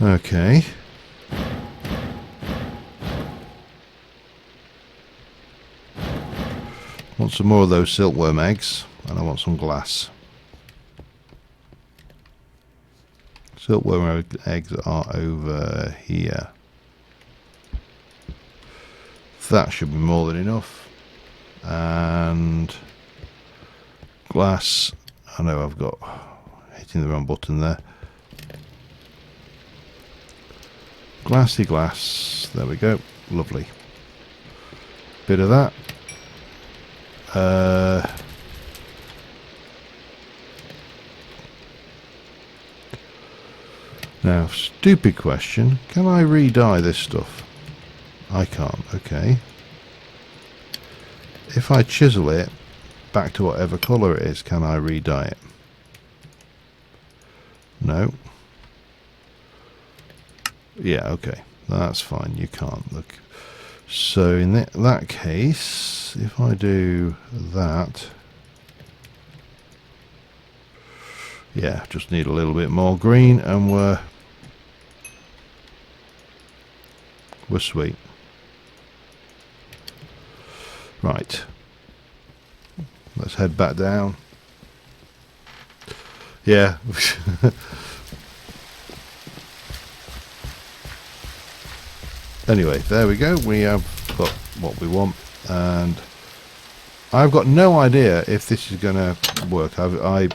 Speaker 1: Okay. Want some more of those silkworm eggs, and I want some glass. Silkworm eggs are over here. That should be more than enough. And glass. I know I've got hitting the wrong button there. Glassy glass. There we go. Lovely. Bit of that. Now, stupid question. Can I re-dye this stuff? I can't. Okay. If I chisel it back to whatever colour it is, can I re-dye it? No. Yeah, okay. That's fine. You can't. Look. So in that case, if I do that, yeah, just need a little bit more green, and we're sweet. Right. Let's head back down. Yeah. Anyway, there we go. We have got what we want, and I've got no idea if this is going to work. I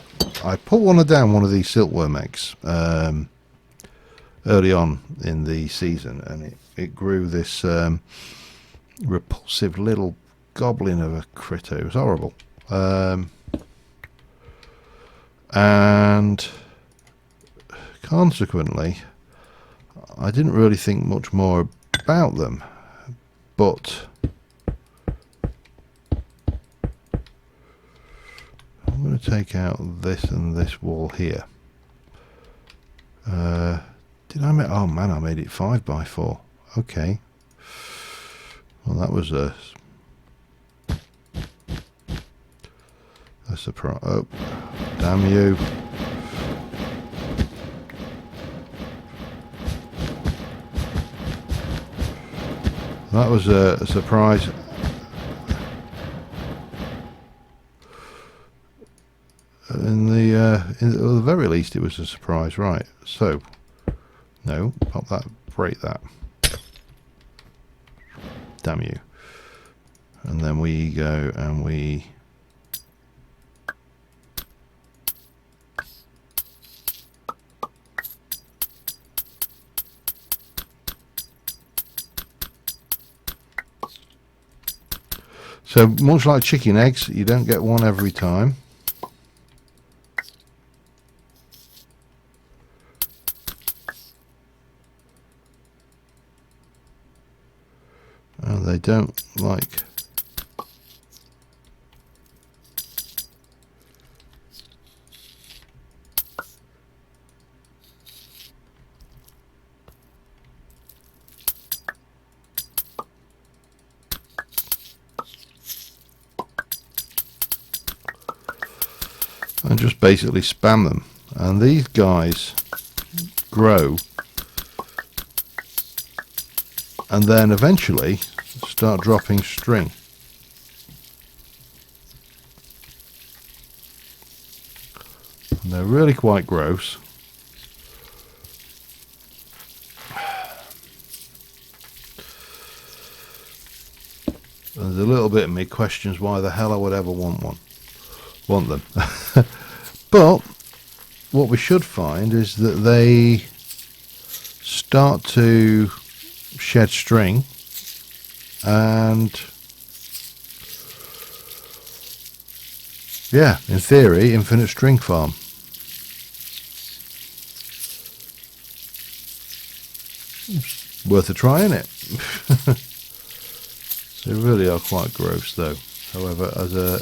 Speaker 1: put one of these silkworm eggs early on in the season, and it grew this repulsive little goblin of a critter. It was horrible, and consequently, I didn't really think much more about them, but I'm going to take out this and this wall here. Did I make... Oh man, I made it 5 by 4. Okay. Well, that was a surprise. Oh, damn you. That was a surprise. In the very least, it was a surprise, right? So, no, pop that, break that. Damn you. And then we go and we... So, much like chicken eggs, you don't get one every time. And they don't like... and just basically spam them, and these guys grow and then eventually start dropping string. And they're really quite gross. There's a little bit of me questions why the hell I would ever want them. But what we should find is that they start to shed string, and yeah, in theory, infinite string farm. Worth a try, isn't it? They really are quite gross though. However, as a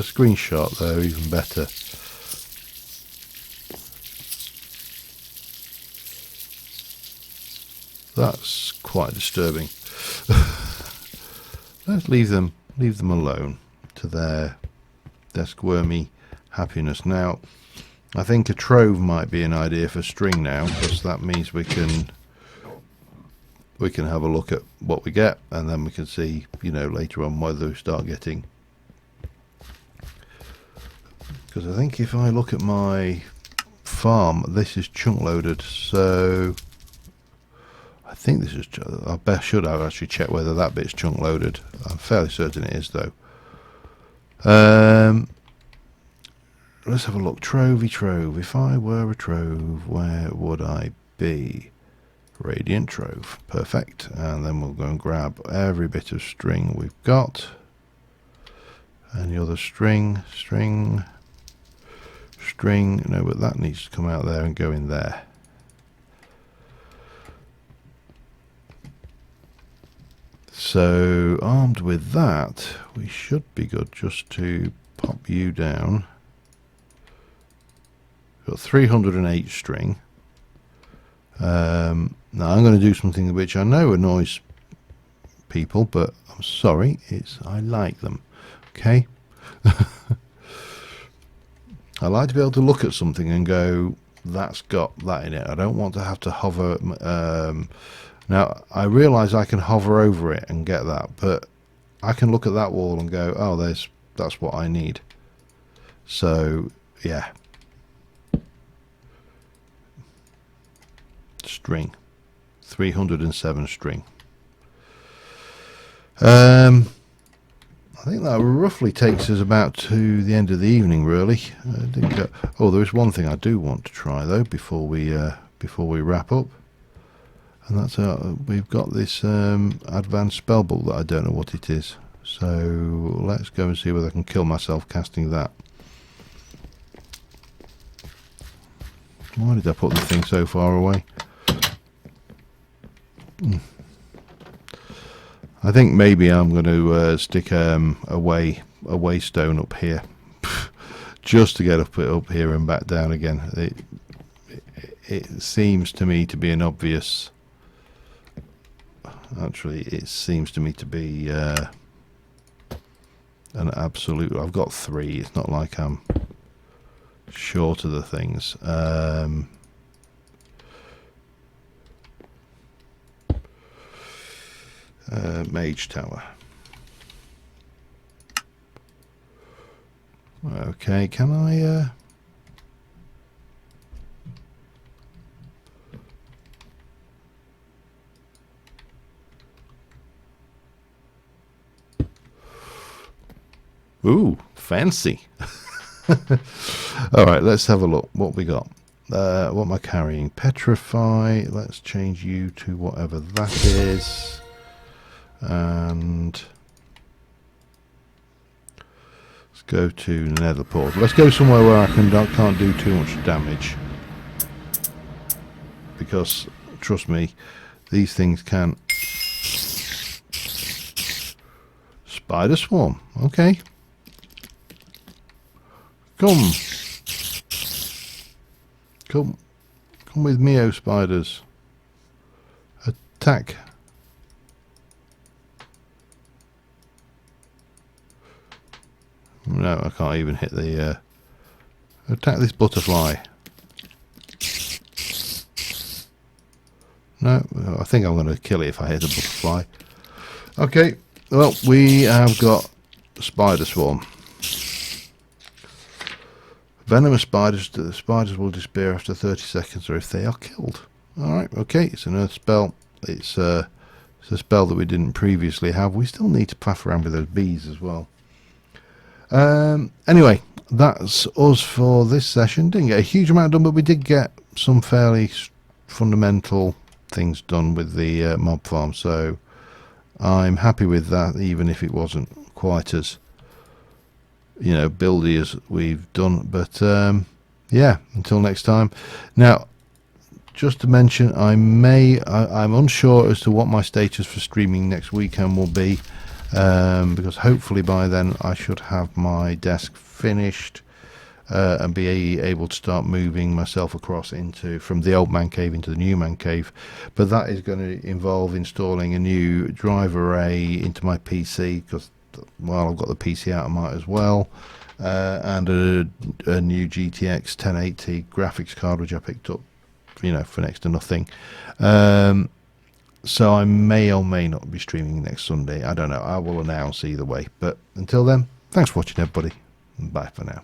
Speaker 1: screenshot they're even better. That's quite disturbing. Let's leave them alone to their squirmy happiness. Now, I think a trove might be an idea for string now, because that means we can have a look at what we get, and then we can see, you know, later on whether we start getting. Because I think if I look at my farm, this is chunk loaded, so I think this is... I should have actually checked whether that bit's chunk loaded. I'm fairly certain it is though. Let's have a look. Trove. If I were a trove, where would I be? Radiant trove. Perfect. And then we'll go and grab every bit of string we've got. Any other string. No, but that needs to come out there and go in there. So, armed with that, we should be good just to pop you down. Got 308 string. Now I'm going to do something which I know annoys people, but I'm sorry, I like them. Okay. I like to be able to look at something and go, that's got that in it. I don't want to have to hover. Now, I realise I can hover over it and get that, but I can look at that wall and go, oh, that's what I need. So, yeah. String. 307 string. I think that roughly takes us about to the end of the evening, really. Oh, there is one thing I do want to try though before we wrap up, and that's we've got this advanced spellbook that I don't know what it is. So let's go and see whether I can kill myself casting that. Why did I put the thing so far away? I think maybe I'm going to stick a way stone up here. just to get up here and back down again. It seems to me to be an obvious. Actually, it seems to me to be an absolute. I've got 3. It's not like I'm short of the things. Mage Tower. Okay, can I ooh, fancy. Alright, let's have a look. What we got? What am I carrying? Petrify. Let's change you to whatever that is. And let's go to Nether Portal. Let's go somewhere where I can't do too much damage. Because, trust me, these things can... Spider Swarm. Okay. Come with me, oh spiders. Attack. No, I can't even hit the attack this butterfly. No, I think I'm going to kill it if I hit the butterfly. Okay, well, we have got Spider Swarm. Venomous spiders. The spiders will disappear after 30 seconds or if they are killed. Alright, okay, it's an earth spell. It's a spell that we didn't previously have. We still need to faff around with those bees as well. Anyway, that's us for this session. Didn't get a huge amount done, but we did get some fairly fundamental things done with the mob farm. So I'm happy with that, even if it wasn't quite as... buildy as we've done, but yeah, until next time. Now, just to mention, I'm unsure as to what my status for streaming next weekend will be, because hopefully by then I should have my desk finished and be able to start moving myself across from the old man cave into the new man cave. But that is going to involve installing a new drive array into my PC, because while I've got the PC out, I might as well, and a new GTX 1080 graphics card, which I picked up, for next to nothing. So I may or may not be streaming next Sunday. I don't know. I will announce either way. But until then, thanks for watching, everybody. Bye for now.